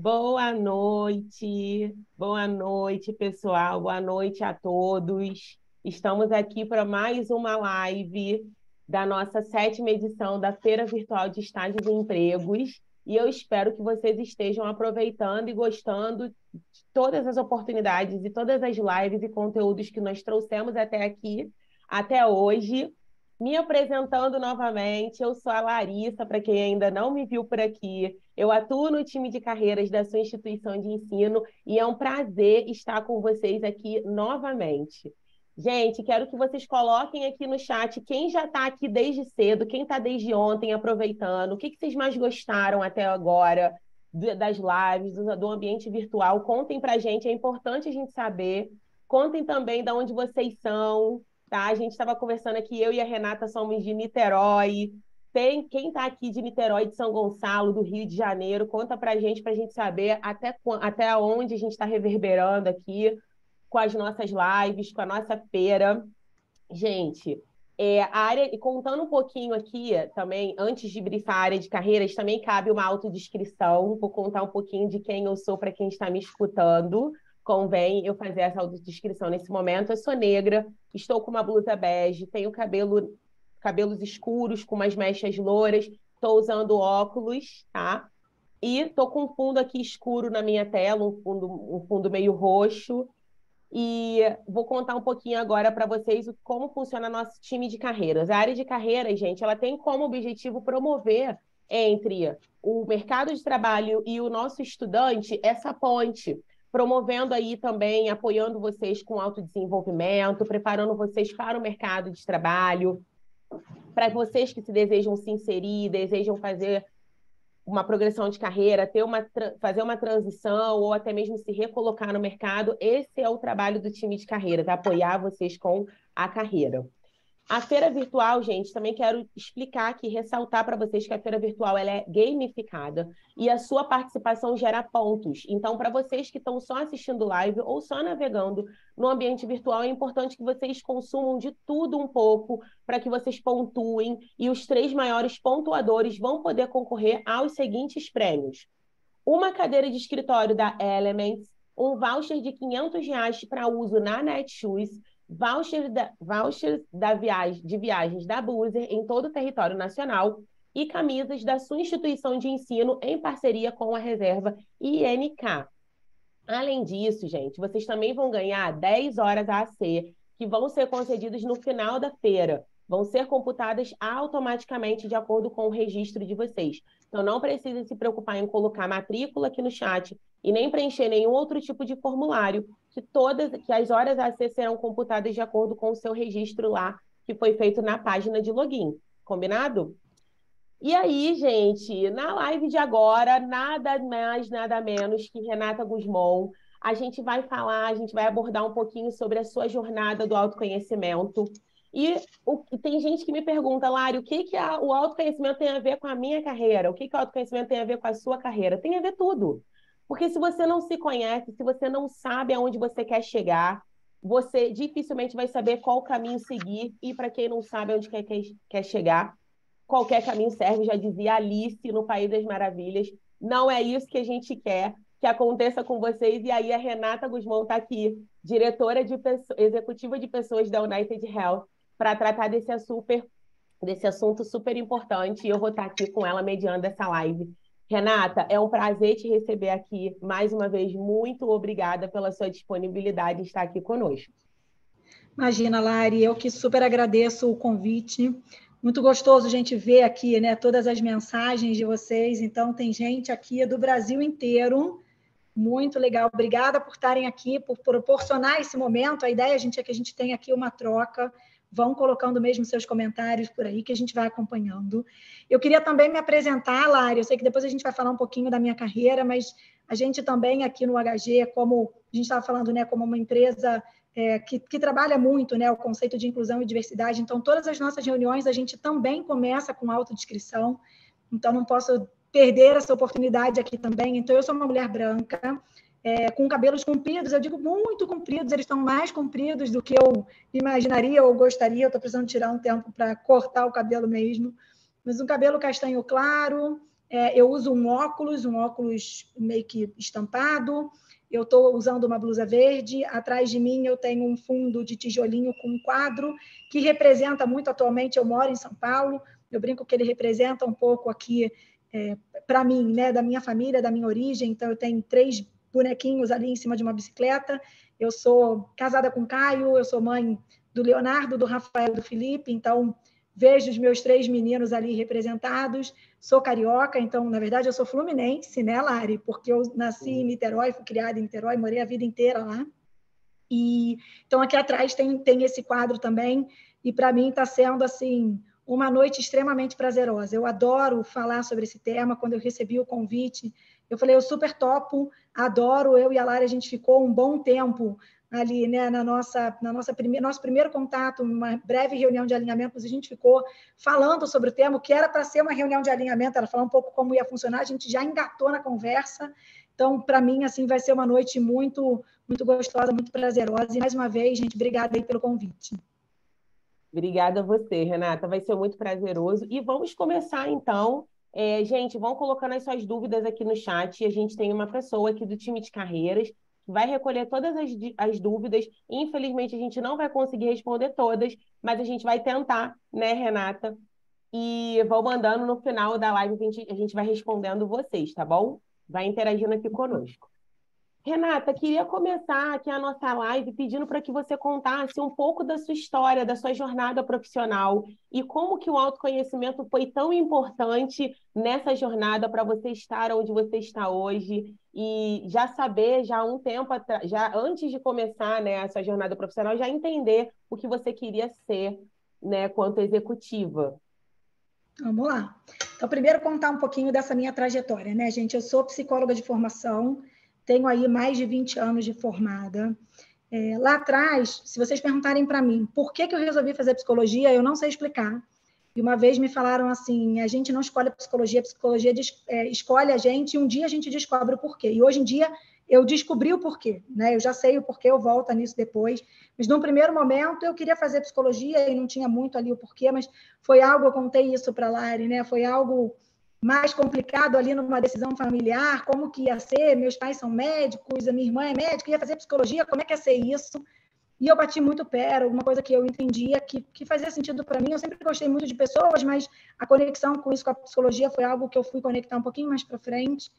Boa noite, pessoal. Boa noite a todos. Estamos aqui para mais uma live da nossa 7ª edição da Feira Virtual de Estágios e Empregos. E eu espero que vocês estejam aproveitando e gostando de todas as oportunidades e todas as lives e conteúdos que nós trouxemos até aqui, até hoje. Me apresentando novamente, eu sou a Larissa, para quem ainda não me viu por aqui. Eu atuo no time de carreiras da sua instituição de ensino e é um prazer estar com vocês aqui novamente. Gente, quero que vocês coloquem aqui no chat quem já está aqui desde cedo, quem está desde ontem aproveitando, o que vocês mais gostaram até agora das lives, do ambiente virtual. Contem para a gente, é importante a gente saber. Contem também de onde vocês são, tá? A gente estava conversando aqui, eu e a Renata somos de Niterói. Tem quem está aqui de Niterói, de São Gonçalo, do Rio de Janeiro, conta para a gente saber até onde a gente está reverberando aqui com as nossas lives, com a nossa feira. Gente, a área, e contando um pouquinho aqui também, antes de brifar a área de carreiras, também cabe uma autodescrição. Vou contar um pouquinho de quem eu sou para quem está me escutando. Convém eu fazer essa autodescrição nesse momento. Eu sou negra, estou com uma blusa bege, tenho cabelos escuros, com umas mechas louras, estou usando óculos, tá? E estou com um fundo aqui escuro na minha tela, um fundo meio roxo. E vou contar um pouquinho agora para vocês como funciona nosso time de carreiras. A área de carreiras, gente, ela tem como objetivo promover entre o mercado de trabalho e o nosso estudante essa ponte, promovendo aí também, apoiando vocês com autodesenvolvimento, preparando vocês para o mercado de trabalho, para vocês que se desejam se inserir, desejam fazer uma progressão de carreira, fazer uma transição ou até mesmo se recolocar no mercado, esse é o trabalho do time de carreiras, apoiar vocês com a carreira. A feira virtual, gente, também quero explicar aqui, ressaltar para vocês que a feira virtual ela é gamificada e a sua participação gera pontos. Então, para vocês que estão só assistindo live ou só navegando no ambiente virtual, é importante que vocês consumam de tudo um pouco para que vocês pontuem e os 3 maiores pontuadores vão poder concorrer aos seguintes prêmios. Uma cadeira de escritório da Elements, um voucher de R$ 500 para uso na Netshoes, voucher de viagens da Buser em todo o território nacional e camisas da sua instituição de ensino em parceria com a reserva INK. Além disso, gente, vocês também vão ganhar 10 horas AAC, que vão ser concedidas no final da feira. Vão ser computadas automaticamente de acordo com o registro de vocês. Então, não precisa se preocupar em colocar matrícula aqui no chat e nem preencher nenhum outro tipo de formulário, que as horas AAC serão computadas de acordo com o seu registro lá, que foi feito na página de login. Combinado? E aí, gente, na live de agora, nada mais, nada menos que Renata Guzmão. A gente vai abordar um pouquinho sobre a sua jornada do autoconhecimento. E tem gente que me pergunta, Lari, o que o autoconhecimento tem a ver com a minha carreira? O que o autoconhecimento tem a ver com a sua carreira? Tem a ver tudo. Porque se você não se conhece, se você não sabe aonde você quer chegar, você dificilmente vai saber qual caminho seguir. E para quem não sabe onde quer chegar, qualquer caminho serve, já dizia Alice no País das Maravilhas. Não é isso que a gente quer que aconteça com vocês. E aí a Renata Guzmão está aqui, diretora executiva de pessoas da United Health, para tratar desse assunto super importante. E eu vou estar aqui com ela mediando essa live. Renata, é um prazer te receber aqui. Mais uma vez, muito obrigada pela sua disponibilidade em estar aqui conosco. Imagina, Lari, eu que super agradeço o convite. Muito gostoso a gente ver aqui, né, todas as mensagens de vocês. Então, tem gente aqui do Brasil inteiro. Muito legal. Obrigada por estarem aqui, por proporcionar esse momento. A ideia, gente, é que a gente tenha aqui uma troca. Vão colocando mesmo seus comentários por aí, que a gente vai acompanhando. Eu queria também me apresentar, Lari. Eu sei que depois a gente vai falar um pouquinho da minha carreira, mas a gente também aqui no HG, como a gente estava falando, né, como uma empresa que trabalha muito, né, o conceito de inclusão e diversidade. Então, todas as nossas reuniões, a gente também começa com autodescrição. Então, não posso perder essa oportunidade aqui também. Então, eu sou uma mulher branca, com cabelos compridos, eu digo muito compridos, eles estão mais compridos do que eu imaginaria ou gostaria. Eu estou precisando tirar um tempo para cortar o cabelo mesmo. Mas um cabelo castanho claro, Eu uso um óculos meio que estampado, eu estou usando uma blusa verde, atrás de mim eu tenho um fundo de tijolinho com um quadro que representa muito, atualmente eu moro em São Paulo, eu brinco que ele representa um pouco aqui, para mim, né, da minha família, da minha origem, então eu tenho 3 bonequinhos ali em cima de uma bicicleta, eu sou casada com o Caio, eu sou mãe do Leonardo, do Rafael, do Felipe, então vejo os meus 3 meninos ali representados, sou carioca, então, na verdade, eu sou fluminense, né, Lari? Porque eu nasci em Niterói, fui criada em Niterói, morei a vida inteira lá. Então, aqui atrás tem esse quadro também, e para mim está sendo, assim, uma noite extremamente prazerosa. Eu adoro falar sobre esse tema. Quando eu recebi o convite, eu falei, eu super topo, adoro. Eu e a Lari, a gente ficou um bom tempo ali, né, nosso primeiro contato, uma breve reunião de alinhamento, a gente ficou falando sobre o tema, o que era para ser uma reunião de alinhamento, ela falou um pouco como ia funcionar, a gente já engatou na conversa. Então, para mim, assim, vai ser uma noite muito, muito gostosa, muito prazerosa. E, mais uma vez, gente, obrigada aí pelo convite. Obrigada a você, Renata. Vai ser muito prazeroso. E vamos começar, então. Gente, vão colocando as suas dúvidas aqui no chat. A gente tem uma pessoa aqui do time de carreiras que vai recolher todas as dúvidas. Infelizmente, a gente não vai conseguir responder todas, mas a gente vai tentar, né, Renata? E vão mandando no final da live, a gente vai respondendo vocês, tá bom? Vai interagindo aqui conosco. Renata, queria começar aqui a nossa live pedindo para que você contasse um pouco da sua história, da sua jornada profissional e como que o autoconhecimento foi tão importante nessa jornada para você estar onde você está hoje e já saber, já há um tempo atrás, já antes de começar, né, essa jornada profissional, já entender o que você queria ser, né, quanto executiva. Vamos lá. Então, primeiro contar um pouquinho dessa minha trajetória, né, gente? Eu sou psicóloga de formação, tenho aí mais de 20 anos de formada. Lá atrás, se vocês perguntarem para mim por que eu resolvi fazer psicologia, eu não sei explicar. E uma vez me falaram assim, a gente não escolhe a psicologia escolhe a gente e um dia a gente descobre o porquê. E hoje em dia eu descobri o porquê, né? Eu já sei o porquê, eu volto nisso depois. Mas num primeiro momento eu queria fazer psicologia e não tinha muito ali o porquê, mas foi algo, eu contei isso para a Lari, né? Foi algo mais complicado ali numa decisão familiar, como que ia ser, meus pais são médicos, a minha irmã é médica, ia fazer psicologia, como é que ia ser isso? E eu bati muito pé, era alguma coisa que eu entendia que fazia sentido para mim. Eu sempre gostei muito de pessoas, mas a conexão com isso, com a psicologia, foi algo que eu fui conectar um pouquinho mais para frente.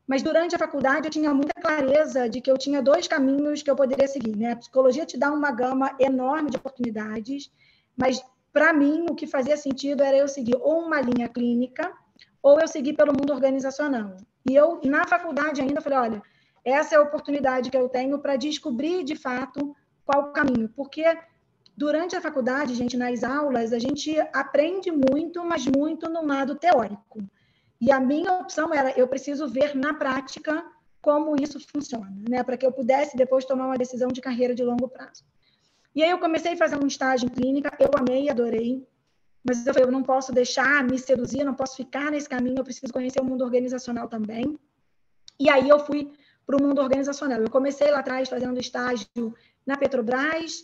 Mas durante a faculdade eu tinha muita clareza de que eu tinha 2 caminhos que eu poderia seguir, né? A psicologia te dá uma gama enorme de oportunidades, mas para mim o que fazia sentido era eu seguir ou uma linha clínica ou eu seguir pelo mundo organizacional. E eu, na faculdade ainda, falei, olha, essa é a oportunidade que eu tenho para descobrir, de fato, qual o caminho. Porque durante a faculdade, gente, nas aulas, a gente aprende muito, mas muito no lado teórico. E a minha opção era, eu preciso ver na prática como isso funciona, né? Para que eu pudesse depois tomar uma decisão de carreira de longo prazo. E aí eu comecei a fazer um estágio em clínica, eu amei, adorei, mas eu falei, eu não posso deixar me seduzir, não posso ficar nesse caminho, eu preciso conhecer o mundo organizacional também. E aí eu fui para o mundo organizacional. Eu comecei lá atrás fazendo estágio na Petrobras,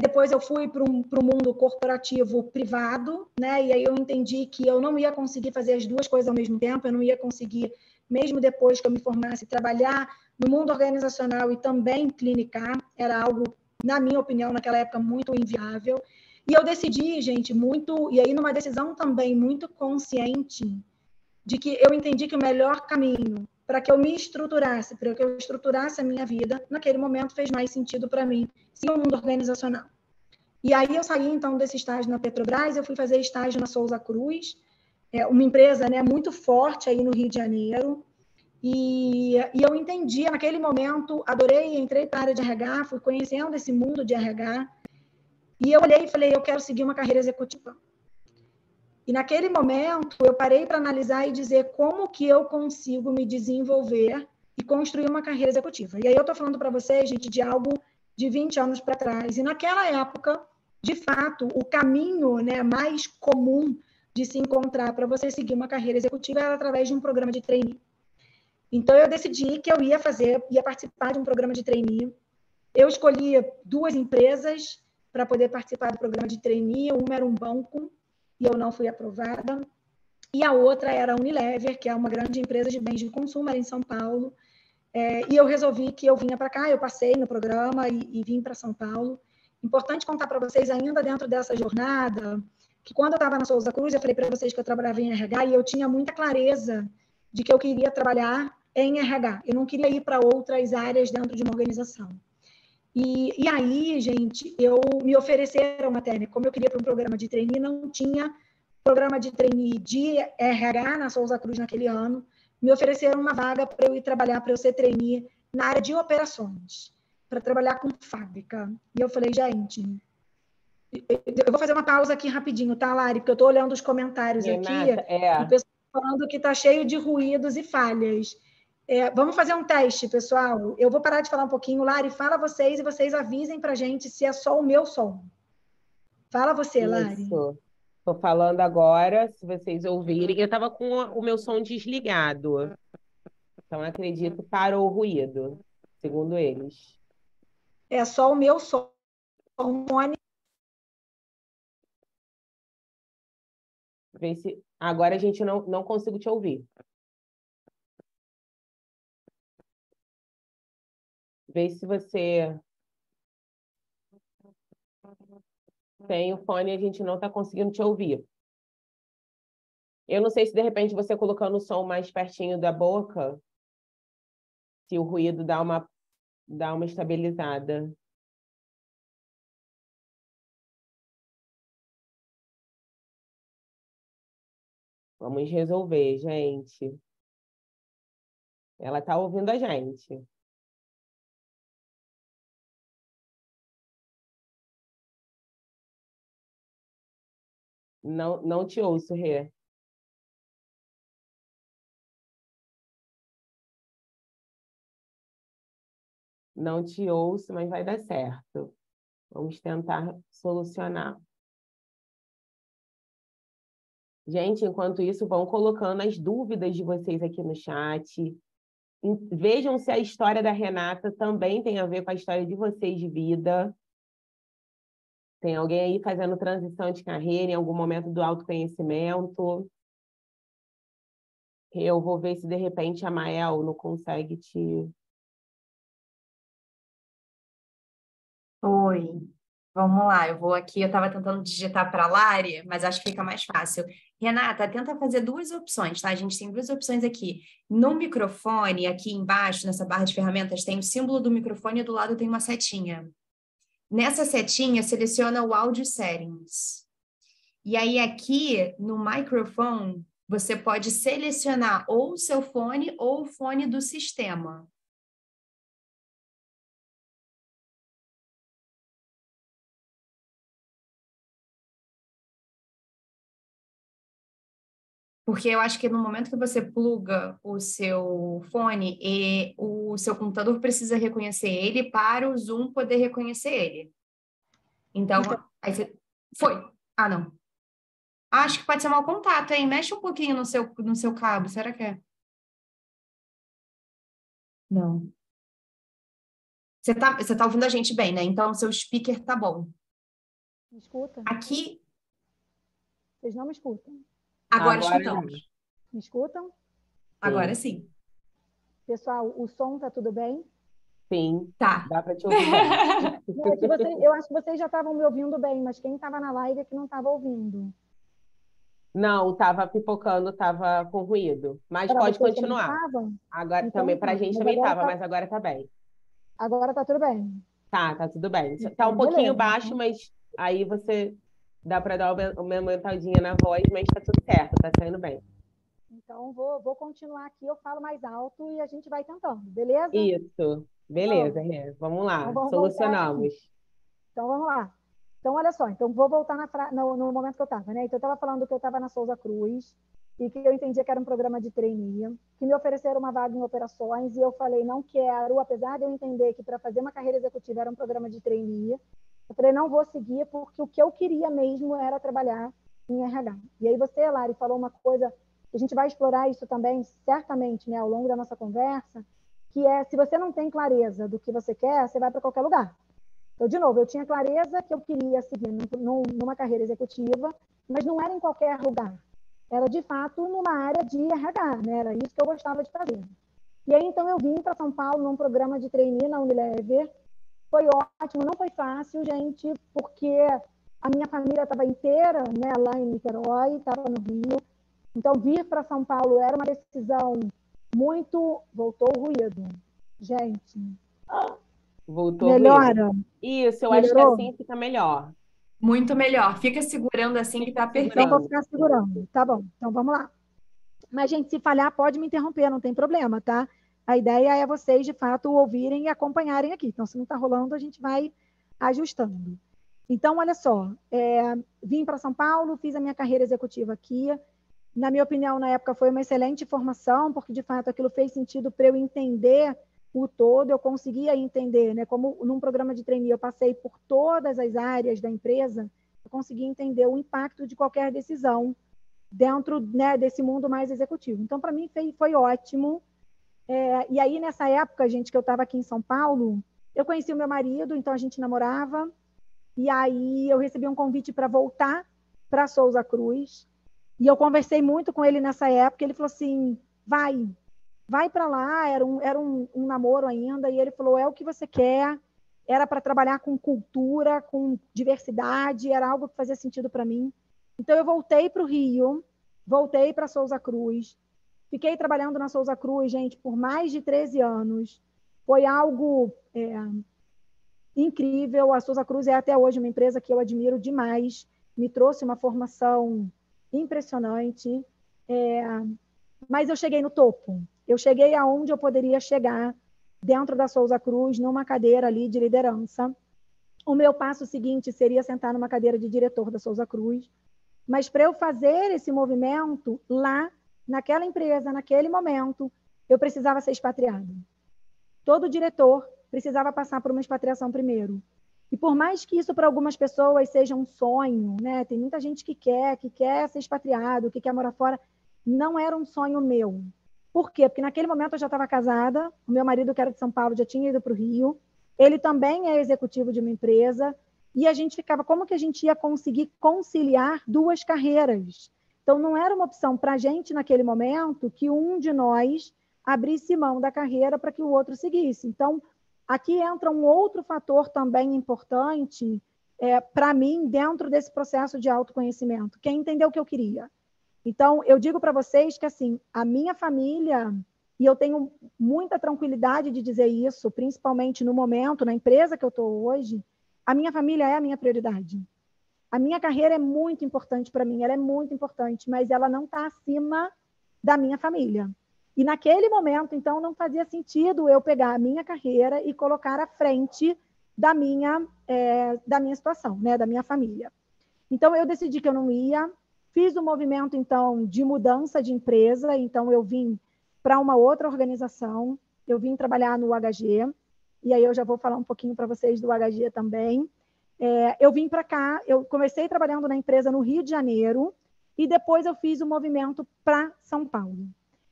depois eu fui para o mundo corporativo privado, né? E aí eu entendi que eu não ia conseguir fazer as duas coisas ao mesmo tempo, eu não ia conseguir, mesmo depois que eu me formasse, trabalhar no mundo organizacional e também clinicar, era algo, na minha opinião, naquela época, muito inviável. E eu decidi, gente, muito, e aí numa decisão também muito consciente, de que eu entendi que o melhor caminho para que eu me estruturasse, para que eu estruturasse a minha vida, naquele momento fez mais sentido para mim, sim, o mundo organizacional. E aí eu saí, então, desse estágio na Petrobras, eu fui fazer estágio na Souza Cruz, uma empresa, né, muito forte aí no Rio de Janeiro, e eu entendi, naquele momento, adorei, entrei para a área de RH, fui conhecendo esse mundo de RH, e eu olhei e falei, eu quero seguir uma carreira executiva. E naquele momento, eu parei para analisar e dizer como que eu consigo me desenvolver e construir uma carreira executiva. E aí eu estou falando para vocês, gente, de algo de 20 anos para trás. E naquela época, de fato, o caminho, né, mais comum de se encontrar para você seguir uma carreira executiva era através de um programa de trainee. Então, eu decidi que eu ia participar de um programa de trainee. Eu escolhi 2 empresas para poder participar do programa de trainee. Uma era um banco, e eu não fui aprovada. e a outra era a Unilever, que é uma grande empresa de bens de consumo ali em São Paulo. E eu resolvi que eu vinha para cá, eu passei no programa e vim para São Paulo. Importante contar para vocês, ainda dentro dessa jornada, que quando eu estava na Souza Cruz, eu falei para vocês que eu trabalhava em RH e eu tinha muita clareza de que eu queria trabalhar em RH. Eu não queria ir para outras áreas dentro de uma organização. E aí, gente, me ofereceram até, né, como eu queria para um programa de trainee, não tinha programa de trainee de RH na Souza Cruz naquele ano, me ofereceram uma vaga para eu ir trabalhar, para eu ser trainee na área de operações, para trabalhar com fábrica. E eu falei, gente, eu vou fazer uma pausa aqui rapidinho, tá, Lari? Porque eu estou olhando os comentários aqui, Renata, o pessoal falando que está cheio de ruídos e falhas. Vamos fazer um teste, pessoal. Eu vou parar de falar um pouquinho. Lari, fala vocês e vocês avisem para a gente se é só o meu som. Fala você, Lari. isso. Estou falando agora, se vocês ouvirem. Eu estava com o meu som desligado. Então, acredito que parou o ruído, segundo eles. É só o meu som. Vê se... Agora a gente não consigo te ouvir. Vê se você tem o fone e a gente não está conseguindo te ouvir. Eu não sei se de repente você colocando o som mais pertinho da boca, se o ruído dá uma estabilizada. Vamos resolver, gente. Ela está ouvindo a gente. Não te ouço, Rê. Não te ouço, mas vai dar certo. Vamos tentar solucionar. Gente, enquanto isso, vão colocando as dúvidas de vocês aqui no chat. Vejam se a história da Renata também tem a ver com a história de vocês de vida. Tem alguém aí fazendo transição de carreira em algum momento do autoconhecimento? Eu vou ver se, de repente, a Mael não consegue te... Oi, vamos lá. Eu vou aqui. Eu estava tentando digitar para a Lari, mas acho que fica mais fácil. Renata, tenta fazer duas opções, tá? A gente tem duas opções aqui. No microfone, aqui embaixo, nessa barra de ferramentas, tem o símbolo do microfone e do lado tem uma setinha. Nessa setinha, seleciona o Audio Settings. E aí, aqui no microfone, você pode selecionar ou o seu fone ou o fone do sistema. Porque eu acho que no momento que você pluga o seu fone, e o seu computador precisa reconhecer ele para o Zoom poder reconhecer ele. Então, aí você... Foi. Ah, não. Acho que pode ser mau contato, hein? Mexe um pouquinho no seu cabo. Será que é? Não. Você tá ouvindo a gente bem, né? Então, o seu speaker tá bom. Me escuta? Aqui... Vocês não me escutam? Agora escutamos. Me escutam? Agora sim. Pessoal, o som tá tudo bem? Sim, Tá. dá para te ouvir bem. Eu acho que vocês já estavam me ouvindo bem, mas quem estava na live é que não estava ouvindo. Não, estava pipocando, estava com ruído. Mas Para pode vocês também continuar. estavam? Agora Então, também, para a gente mas também agora estava, mas agora está bem. Agora tá tudo bem. Tá tudo bem. Tá Então, um pouquinho beleza, baixo, então. mas aí você dá para dar uma aumentadinha na voz, mas tá tudo certo, tá saindo bem. Então, vou continuar aqui, eu falo mais alto e a gente vai tentando, beleza? Isso. Beleza, Rê. Vamos lá. Então, vamos voltar Solucionamos. aqui. Então, vamos lá. Então, olha só. Então, vou voltar no momento que eu estava, né? Então, eu estava falando que eu estava na Souza Cruz e que eu entendia que era um programa de trainee, que me ofereceram uma vaga em operações e eu falei, não quero, apesar de eu entender que para fazer uma carreira executiva era um programa de trainee, eu falei, não vou seguir porque o que eu queria mesmo era trabalhar em RH. E aí você, Lari, falou uma coisa, que a gente vai explorar isso também, certamente, né, ao longo da nossa conversa, que é, se você não tem clareza do que você quer, você vai para qualquer lugar. Então, de novo, eu tinha clareza que eu queria seguir numa carreira executiva, mas não era em qualquer lugar. era de fato numa área de RH, né? Era isso que eu gostava de fazer. E aí, então, eu vim para São Paulo num programa de trainee na Unilever. Foi ótimo, não foi fácil, gente, porque a minha família estava inteira, né, lá em Niterói, estava no Rio. Então, vir para São Paulo era uma decisão muito... Voltou o ruído. Gente, Voltou o ruído. melhora? Isso, eu acho que Melhorou? assim fica melhor. Muito melhor. Fica segurando assim que Fica tá Então, vou perfeito. segurando. ficar segurando. Tá bom, então vamos lá. Mas, gente, se falhar, pode me interromper, não tem problema, tá? A ideia é vocês, de fato, ouvirem e acompanharem aqui. Então, se não está rolando, a gente vai ajustando. Então, olha só, vim para São Paulo, fiz a minha carreira executiva aqui. Na minha opinião, na época, foi uma excelente formação, porque, de fato, aquilo fez sentido para eu entender o todo, eu conseguia entender, né? Como num programa de trainee eu passei por todas as áreas da empresa, eu conseguia entender o impacto de qualquer decisão dentro, né, desse mundo mais executivo. Então, para mim, foi ótimo. E aí, nessa época, gente, que eu estava aqui em São Paulo, eu conheci o meu marido, então a gente namorava, e aí eu recebi um convite para voltar para Souza Cruz, e eu conversei muito com ele nessa época, ele falou assim, vai para lá, era um namoro ainda, e ele falou, é o que você quer, era para trabalhar com cultura, com diversidade, era algo que fazia sentido para mim. Então, eu voltei para o Rio, voltei para Souza Cruz, fiquei trabalhando na Souza Cruz, gente, por mais de 13 anos. Foi algo incrível. A Souza Cruz é até hoje uma empresa que eu admiro demais. Me trouxe uma formação impressionante. Mas eu cheguei no topo. Eu cheguei aonde eu poderia chegar dentro da Souza Cruz, numa cadeira ali de liderança. O meu passo seguinte seria sentar numa cadeira de diretor da Souza Cruz. Mas para eu fazer esse movimento lá, naquela empresa, naquele momento, eu precisava ser expatriado. Todo diretor precisava passar por uma expatriação primeiro. E por mais que isso para algumas pessoas seja um sonho, né? Tem muita gente que quer ser expatriado, que quer morar fora, não era um sonho meu. Por quê? Porque naquele momento eu já estava casada, o meu marido, que era de São Paulo, já tinha ido para o Rio, ele também é executivo de uma empresa, e a gente ficava, como que a gente ia conseguir conciliar duas carreiras? Então, não era uma opção para a gente, naquele momento, que um de nós abrisse mão da carreira para que o outro seguisse. Então, aqui entra um outro fator também importante para mim, dentro desse processo de autoconhecimento, que é entender o que eu queria. Então, eu digo para vocês que, assim, a minha família, e eu tenho muita tranquilidade de dizer isso, principalmente no momento, na empresa que eu estou hoje, a minha família é a minha prioridade. A minha carreira é muito importante para mim, ela é muito importante, mas ela não está acima da minha família. E naquele momento, então, não fazia sentido eu pegar a minha carreira e colocar à frente da minha situação, né, da minha família. Então, eu decidi que eu não ia, fiz o movimento, então, de mudança de empresa, então eu vim para uma outra organização, eu vim trabalhar no HG, e aí eu já vou falar um pouquinho para vocês do HG também. Eu vim para cá, eu comecei trabalhando na empresa no Rio de Janeiro, e depois eu fiz o movimento para São Paulo.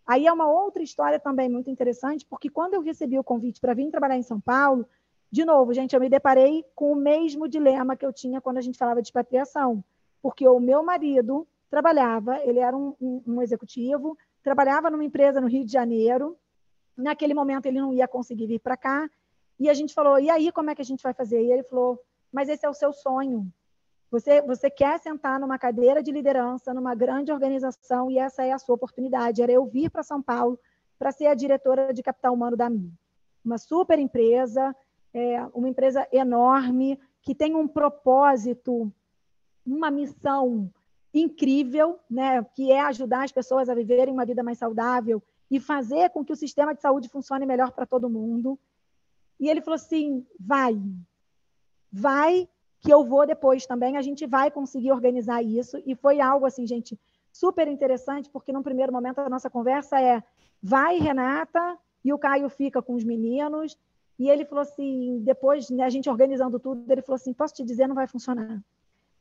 Aí é uma outra história também muito interessante, porque quando eu recebi o convite para vir trabalhar em São Paulo, de novo, gente, eu me deparei com o mesmo dilema que eu tinha quando a gente falava de expatriação, porque o meu marido trabalhava, ele era um executivo, trabalhava numa empresa no Rio de Janeiro, naquele momento ele não ia conseguir vir para cá, e a gente falou, e aí como é que a gente vai fazer? E ele falou, mas esse é o seu sonho, você quer sentar numa cadeira de liderança, numa grande organização, e essa é a sua oportunidade. Era eu vir para São Paulo para ser a diretora de capital humano da MIM. Uma super empresa, uma empresa enorme, que tem um propósito, uma missão incrível, né, que é ajudar as pessoas a viverem uma vida mais saudável e fazer com que o sistema de saúde funcione melhor para todo mundo. E ele falou assim, vai, que eu vou depois também, a gente vai conseguir organizar isso. E foi algo, assim, gente, super interessante, porque num primeiro momento a nossa conversa vai, Renata, e o Caio fica com os meninos. E ele falou assim, depois, né, a gente organizando tudo, ele falou assim, posso te dizer, não vai funcionar.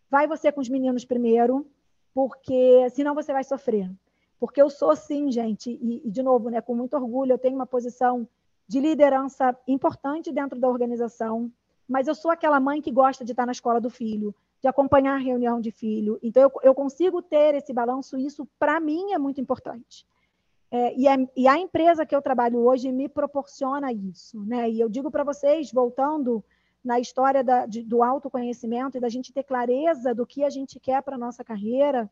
Vai você com os meninos primeiro, porque senão você vai sofrer. Porque eu sou, sim, gente, e de novo, né, com muito orgulho, eu tenho uma posição de liderança importante dentro da organização, mas eu sou aquela mãe que gosta de estar na escola do filho. de acompanhar a reunião de filho. Então, eu consigo ter esse balanço, isso, para mim, é muito importante. E a empresa que eu trabalho hoje me proporciona isso, né? E eu digo para vocês, voltando na história do autoconhecimento e da gente ter clareza do que a gente quer para a nossa carreira,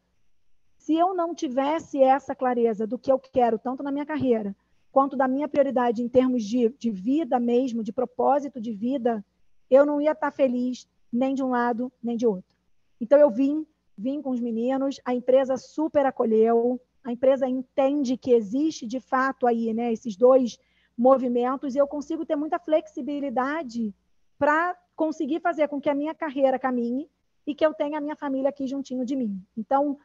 se eu não tivesse essa clareza do que eu quero, tanto na minha carreira, quanto da minha prioridade em termos de vida mesmo, de propósito de vida, eu não ia estar feliz nem de um lado, nem de outro. Então, eu vim com os meninos, a empresa super acolheu, a empresa entende que existe, de fato, aí, né, esses dois movimentos, e eu consigo ter muita flexibilidade para conseguir fazer com que a minha carreira caminhe e que eu tenha a minha família aqui juntinho de mim. Então,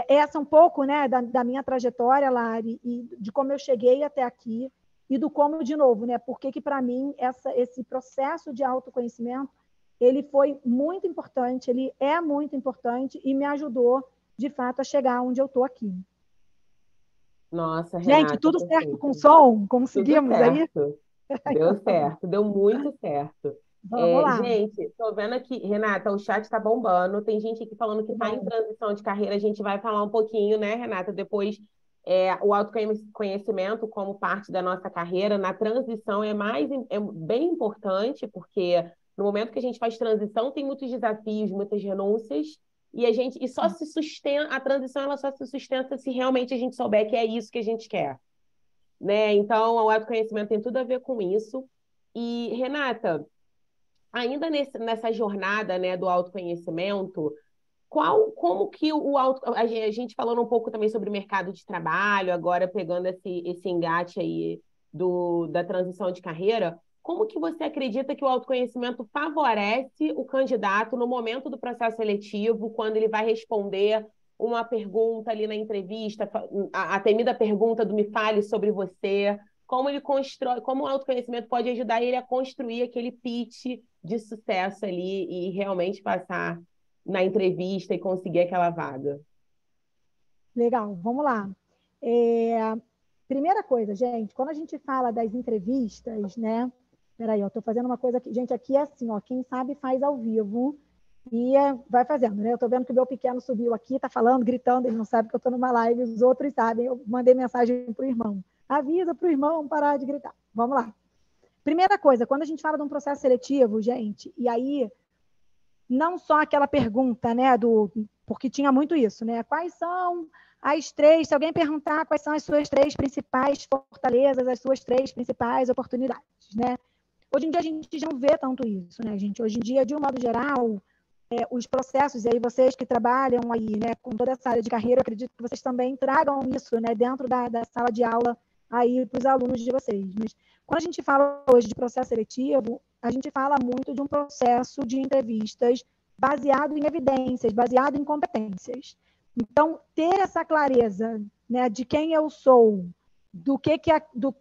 essa é um pouco, né, da minha trajetória, Lari, e de como eu cheguei até aqui, e do como, de novo, né, porque que, para mim, esse processo de autoconhecimento, ele foi muito importante, ele é muito importante e me ajudou, de fato, a chegar onde eu estou aqui. Nossa, Gente, Renata, tudo certo perfeito. com o som? Tudo Conseguimos aí? certo. Deu certo, deu muito certo. Vamos lá. Gente, estou vendo aqui, Renata, o chat está bombando. Tem gente aqui falando que está em Bom. transição de carreira. A gente vai falar um pouquinho, né, Renata? Depois, o autoconhecimento como parte da nossa carreira na transição é bem importante, porque no momento que a gente faz transição, tem muitos desafios, muitas renúncias, e só se sustenta, a transição ela só se sustenta se realmente a gente souber que é isso que a gente quer, né? Então, o autoconhecimento tem tudo a ver com isso. E, Renata, ainda nessa jornada, né, do autoconhecimento, como que a gente falando um pouco também sobre o mercado de trabalho, agora pegando esse engate aí da transição de carreira, como que você acredita que o autoconhecimento favorece o candidato no momento do processo seletivo, quando ele vai responder uma pergunta ali na entrevista, a temida pergunta do me fale sobre você, como ele constrói, como o autoconhecimento pode ajudar ele a construir aquele pitch de sucesso ali e realmente passar na entrevista e conseguir aquela vaga. Legal, vamos lá. Primeira coisa, gente, quando a gente fala das entrevistas, né? Peraí, eu estou fazendo uma coisa aqui. Gente, aqui é assim, ó, quem sabe faz ao vivo e vai fazendo, né? Eu estou vendo que o meu pequeno subiu aqui, está falando, gritando, ele não sabe que eu estou numa live, os outros sabem. Eu mandei mensagem para o irmão. Avisa para o irmão parar de gritar. Vamos lá. Primeira coisa, quando a gente fala de um processo seletivo, gente, e aí não só aquela pergunta, né, porque tinha muito isso, né? Quais são as três, se alguém perguntar quais são as suas três principais fortalezas, as suas três principais oportunidades, né? Hoje em dia a gente já não vê tanto isso, né, gente? Hoje em dia, de um modo geral, os processos, e aí vocês que trabalham aí, né, com toda essa área de carreira, eu acredito que vocês também tragam isso, né, dentro da sala de aula aí para os alunos de vocês. Mas quando a gente fala hoje de processo seletivo, a gente fala muito de um processo de entrevistas baseado em evidências, baseado em competências. Então, ter essa clareza, né, de quem eu sou,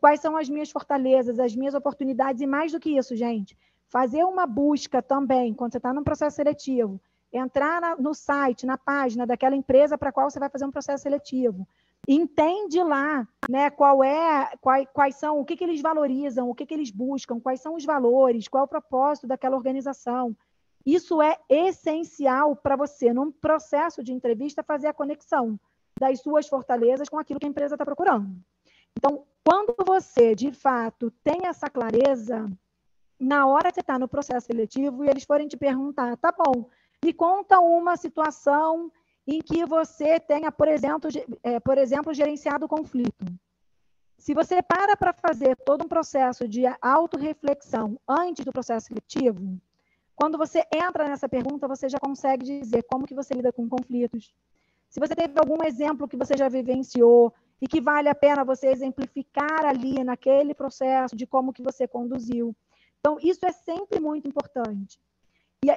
quais são as minhas fortalezas, as minhas oportunidades, e mais do que isso, gente, fazer uma busca também, quando você está num processo seletivo, entrar no site, na página daquela empresa para a qual você vai fazer um processo seletivo. Entende lá, né, quais são, o que eles valorizam, o que eles buscam, quais são os valores, qual é o propósito daquela organização. Isso é essencial para você, num processo de entrevista, fazer a conexão das suas fortalezas com aquilo que a empresa está procurando. Então, quando você, de fato, tem essa clareza, na hora que você está no processo seletivo e eles forem te perguntar, tá bom, me conta uma situação em que você tenha, por exemplo, gerenciado o conflito. Se você para fazer todo um processo de autorreflexão antes do processo seletivo, quando você entra nessa pergunta, você já consegue dizer como que você lida com conflitos. Se você teve algum exemplo que você já vivenciou e que vale a pena você exemplificar ali naquele processo de como que você conduziu. Então, isso é sempre muito importante.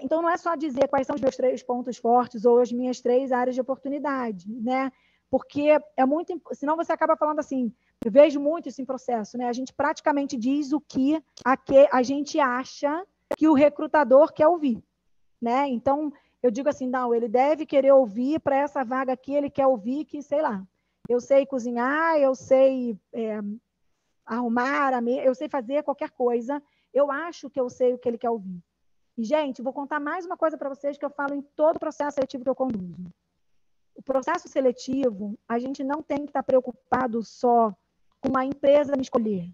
Então, não é só dizer quais são os meus 3 pontos fortes ou as minhas 3 áreas de oportunidade, né? Porque é muito... Senão você acaba falando assim, eu vejo muito isso em processo, né? A gente praticamente diz o que a gente acha que o recrutador quer ouvir, né? Então, eu digo assim, não, ele deve querer ouvir para essa vaga aqui, ele quer ouvir que, sei lá, eu sei cozinhar, eu sei arrumar, eu sei fazer qualquer coisa, eu acho que eu sei o que ele quer ouvir. E, gente, vou contar mais uma coisa para vocês que eu falo em todo o processo seletivo que eu conduzo. O processo seletivo, a gente não tem que estar preocupado só com a empresa me escolher,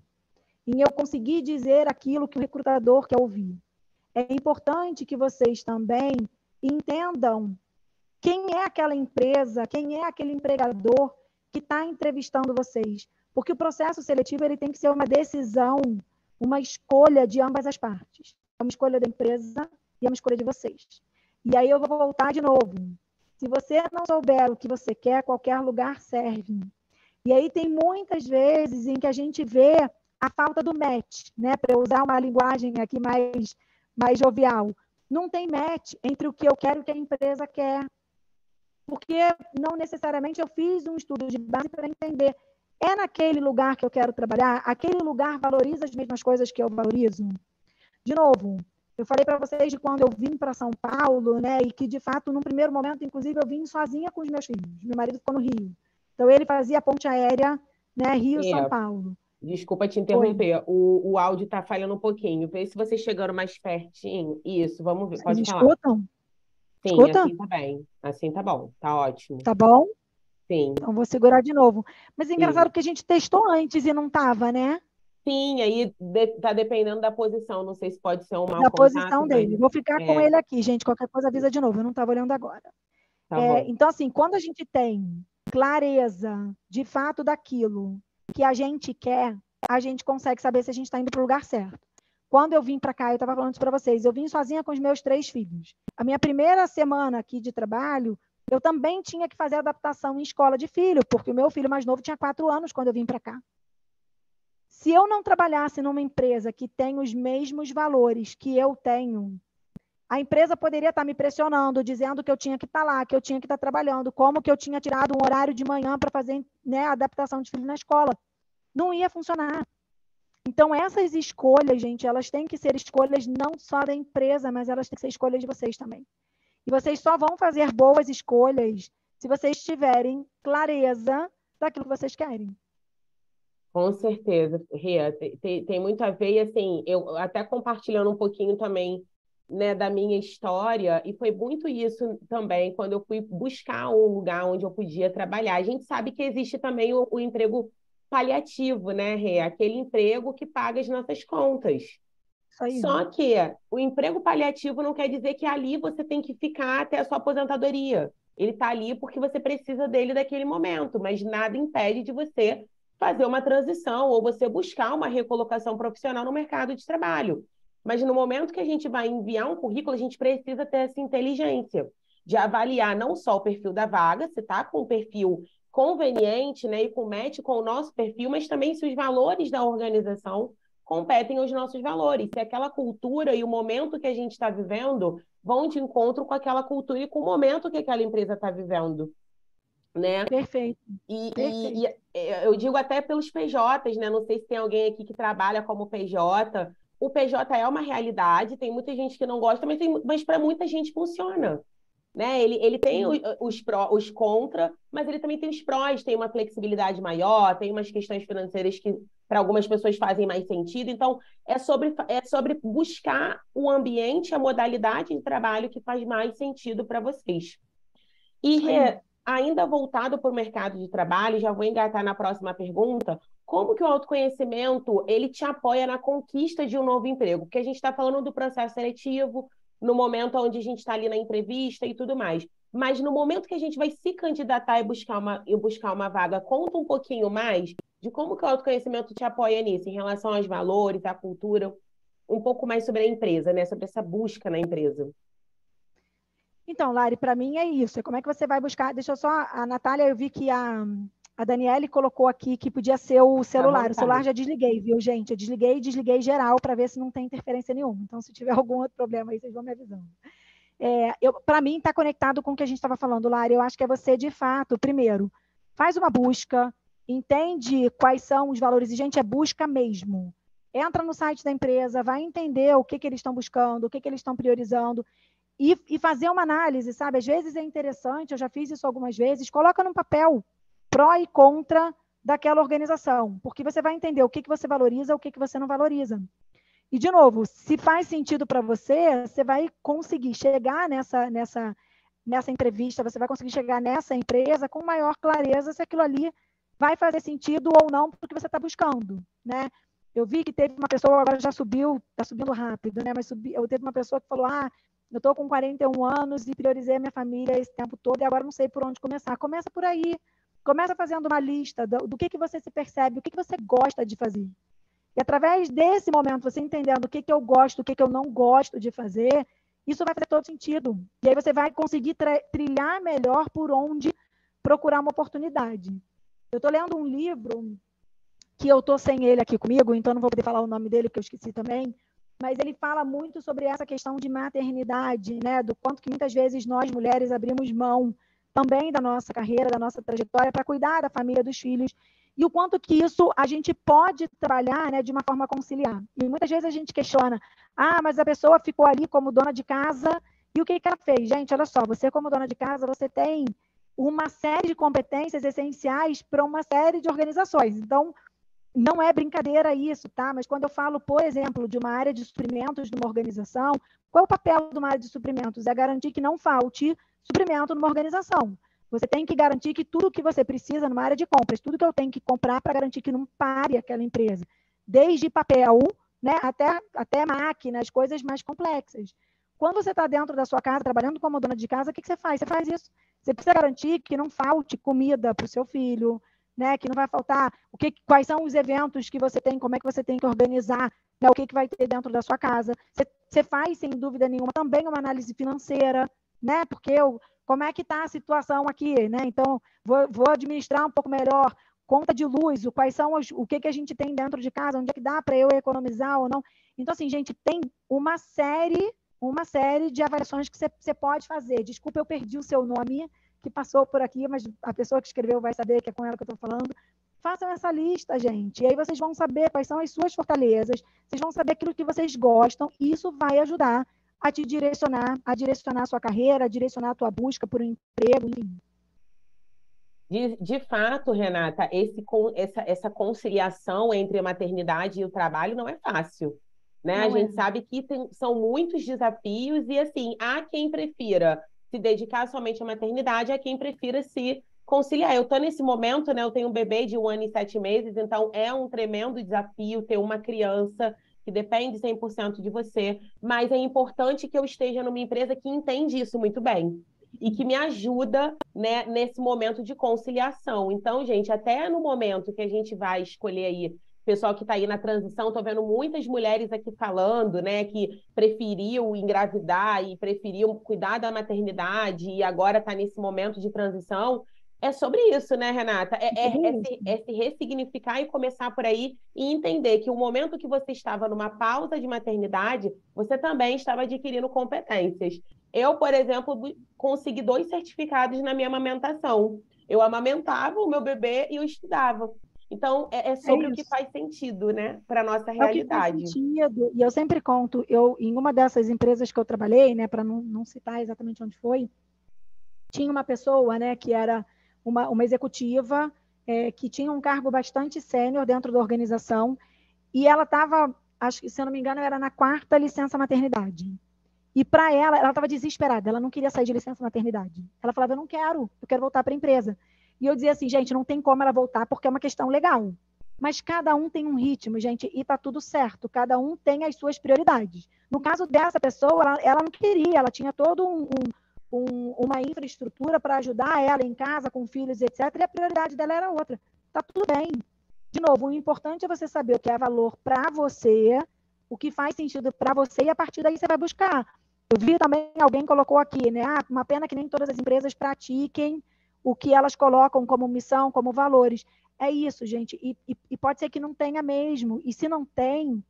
em eu conseguir dizer aquilo que o recrutador quer ouvir. É importante que vocês também entendam quem é aquela empresa, quem é aquele empregador que está entrevistando vocês. Porque o processo seletivo ele tem que ser uma decisão, uma escolha de ambas as partes. É uma escolha da empresa e é uma escolha de vocês. E aí eu vou voltar de novo. Se você não souber o que você quer, qualquer lugar serve. E aí tem muitas vezes em que a gente vê a falta do match, né? Para usar uma linguagem aqui mais jovial. Não tem match entre o que eu quero e o que a empresa quer. Porque não necessariamente eu fiz um estudo de base para entender. É naquele lugar que eu quero trabalhar? Aquele lugar valoriza as mesmas coisas que eu valorizo? De novo, eu falei para vocês de quando eu vim para São Paulo, né? E que, de fato, num primeiro momento, inclusive, eu vim sozinha com os meus filhos. Meu marido ficou no Rio. Então, ele fazia a ponte aérea, né? Rio-São Paulo. Desculpa te interromper. O áudio está falhando um pouquinho. Vê se vocês chegaram mais pertinho. Isso, vamos ver. Pode falar. Escutam? Sim, Escuta? assim tá bem. Assim tá bom. Tá ótimo. Tá bom? Sim. Então, vou segurar de novo. Mas é engraçado Isso. porque a gente testou antes e não estava, né? Sim, aí tá dependendo da posição. Não sei se pode ser um mau Da contato, posição mas dele. Vou ficar com ele aqui, gente. Qualquer coisa avisa de novo. Eu não estava olhando agora. tá bom. Então, assim, quando a gente tem clareza, de fato, daquilo que a gente quer, a gente consegue saber se a gente está indo para o lugar certo. Quando eu vim para cá, eu estava falando isso para vocês, eu vim sozinha com os meus 3 filhos. A minha primeira semana aqui de trabalho, eu também tinha que fazer adaptação em escola de filho, porque o meu filho mais novo tinha 4 anos quando eu vim para cá. Se eu não trabalhasse numa empresa que tem os mesmos valores que eu tenho, a empresa poderia estar me pressionando, dizendo que eu tinha que estar lá, que eu tinha que estar trabalhando, como que eu tinha tirado um horário de manhã para fazer, né, a adaptação de filho na escola. Não ia funcionar. Então, essas escolhas, gente, elas têm que ser escolhas não só da empresa, mas elas têm que ser escolhas de vocês também. E vocês só vão fazer boas escolhas se vocês tiverem clareza daquilo que vocês querem. Com certeza, Ria, tem muito a ver, e assim, eu até compartilhando um pouquinho também, né, da minha história, e foi muito isso também, quando eu fui buscar um lugar onde eu podia trabalhar. A gente sabe que existe também o emprego paliativo, né, Ria? Aquele emprego que paga as nossas contas. Isso aí. Só que o emprego paliativo não quer dizer que ali você tem que ficar até a sua aposentadoria. Ele está ali porque você precisa dele naquele momento, mas nada impede de você fazer uma transição ou você buscar uma recolocação profissional no mercado de trabalho. Mas no momento que a gente vai enviar um currículo, a gente precisa ter essa inteligência de avaliar não só o perfil da vaga, se está com um perfil conveniente, né, e com match com o nosso perfil, mas também se os valores da organização competem aos nossos valores, se aquela cultura e o momento que a gente está vivendo vão de encontro com aquela cultura e com o momento que aquela empresa está vivendo. Né? Perfeito. E eu digo até pelos PJs, né? Não sei se tem alguém aqui que trabalha como PJ. O PJ é uma realidade, tem muita gente que não gosta, mas para muita gente funciona. Né? Ele tem os contra, mas ele também tem os prós, tem uma flexibilidade maior, tem umas questões financeiras que para algumas pessoas fazem mais sentido. Então, é sobre buscar o ambiente, a modalidade de trabalho que faz mais sentido para vocês. E ainda voltado para o mercado de trabalho, já vou engatar na próxima pergunta, como que o autoconhecimento ele te apoia na conquista de um novo emprego? Porque a gente está falando do processo seletivo, no momento onde a gente está ali na entrevista e tudo mais. Mas no momento que a gente vai se candidatar e buscar uma vaga, conta um pouquinho mais de como que o autoconhecimento te apoia nisso, em relação aos valores, à cultura, um pouco mais sobre a empresa, né? Sobre essa busca na empresa. Então, Lari, para mim é isso. Como é que você vai buscar? Deixa eu só... A Natália, eu vi que a Daniele colocou aqui que podia ser o celular. O celular já desliguei, viu, gente? Eu desliguei geral para ver se não tem interferência nenhuma. Então, se tiver algum outro problema aí, vocês vão me avisando. Para mim, está conectado com o que a gente estava falando, Lari. Eu acho que é você, de fato, primeiro, faz uma busca, entende quais são os valores. E, gente, é busca mesmo. Entra no site da empresa, vai entender o que eles estão buscando, o que eles estão priorizando. E fazer uma análise, sabe? Às vezes é interessante, eu já fiz isso algumas vezes, coloca num papel pró e contra daquela organização, porque você vai entender o que você valoriza, o que você não valoriza. E, de novo, se faz sentido para você, você vai conseguir chegar nessa entrevista, você vai conseguir chegar nessa empresa com maior clareza se aquilo ali vai fazer sentido ou não para o que você está buscando, né? Eu vi que teve uma pessoa, agora já subiu, está subindo rápido, né? Mas teve uma pessoa que falou, eu estou com 41 anos e priorizei a minha família esse tempo todo e agora não sei por onde começar. Começa por aí. Começa fazendo uma lista do que você se percebe, o que você gosta de fazer. E através desse momento, você entendendo o que eu gosto, o que eu não gosto de fazer, isso vai fazer todo sentido. E aí você vai conseguir trilhar melhor por onde procurar uma oportunidade. Eu estou lendo um livro que eu estou sem ele aqui comigo, então não vou poder falar o nome dele, que eu esqueci também, mas ele fala muito sobre essa questão de maternidade, né? Do quanto que muitas vezes nós, mulheres, abrimos mão também da nossa carreira, da nossa trajetória, para cuidar da família, dos filhos, e o quanto que isso a gente pode trabalhar, né, de uma forma conciliar. E muitas vezes a gente questiona, mas a pessoa ficou ali como dona de casa, e o que ela fez? Gente, olha só, você como dona de casa, você tem uma série de competências essenciais para uma série de organizações. Então, não é brincadeira isso, tá? Mas quando eu falo, por exemplo, de uma área de suprimentos numa organização, qual é o papel de uma área de suprimentos? É garantir que não falte suprimento numa organização. Você tem que garantir que tudo que você precisa numa área de compras, tudo que eu tenho que comprar para garantir que não pare aquela empresa, desde papel, né, até máquinas, coisas mais complexas. Quando você está dentro da sua casa, trabalhando como dona de casa, o que você faz? Você faz isso. Você precisa garantir que não falte comida para o seu filho, né, que não vai faltar, quais são os eventos que você tem, como é que você tem que organizar, né, o que vai ter dentro da sua casa. Você faz, sem dúvida nenhuma, também uma análise financeira, né, porque como é que está a situação aqui, né? Então, vou administrar um pouco melhor conta de luz, quais são o que a gente tem dentro de casa, onde é que dá para eu economizar ou não. Então, assim, gente, tem uma série de avaliações que você pode fazer. Desculpa, eu perdi o seu nome, que passou por aqui, mas a pessoa que escreveu vai saber que é com ela que eu estou falando. Façam essa lista, gente, e aí vocês vão saber quais são as suas fortalezas, vocês vão saber aquilo que vocês gostam, e isso vai ajudar a te direcionar, a sua carreira, a direcionar a tua busca por um emprego, enfim. De fato, Renata, essa conciliação entre a maternidade e o trabalho não é fácil, né? A gente sabe que são muitos desafios e, assim, há quem prefira se dedicar somente à maternidade, há quem prefira se conciliar. Eu estou nesse momento, né? Eu tenho um bebê de 1 ano e 7 meses, então é um tremendo desafio ter uma criança que depende 100% de você, mas é importante que eu esteja numa empresa que entende isso muito bem e que me ajuda, né, nesse momento de conciliação. Então, gente, até no momento que a gente vai escolher aí, pessoal que está aí na transição, estou vendo muitas mulheres aqui falando, né, que preferiu engravidar e preferiu cuidar da maternidade e agora está nesse momento de transição. É sobre isso, né, Renata? É se ressignificar e começar por aí e entender que o momento que você estava numa pausa de maternidade, você também estava adquirindo competências. Eu, por exemplo, consegui 2 certificados na minha amamentação. Eu amamentava o meu bebê e eu estudava. Então, é sobre o que faz sentido, né, para a nossa realidade. É o que faz sentido. E eu sempre conto, em uma dessas empresas que eu trabalhei, né, para não citar exatamente onde foi, tinha uma pessoa, né, que era uma executiva, que tinha um cargo bastante sênior dentro da organização, e ela estava, acho que, se eu não me engano, era na 4ª licença maternidade. E para ela estava desesperada, ela não queria sair de licença maternidade. Ela falava, eu quero voltar para a empresa. E eu dizia assim, gente, não tem como ela voltar porque é uma questão legal. Mas cada um tem um ritmo, gente, e está tudo certo. Cada um tem as suas prioridades. No caso dessa pessoa, ela não queria, ela tinha todo uma infraestrutura para ajudar ela em casa, com filhos, etc. E a prioridade dela era outra. Está tudo bem. De novo, o importante é você saber o que é valor para você, o que faz sentido para você, e a partir daí você vai buscar. Eu vi também, alguém colocou aqui, né? Uma pena que nem todas as empresas pratiquem o que elas colocam como missão, como valores. É isso, gente. E pode ser que não tenha mesmo. E se não tem,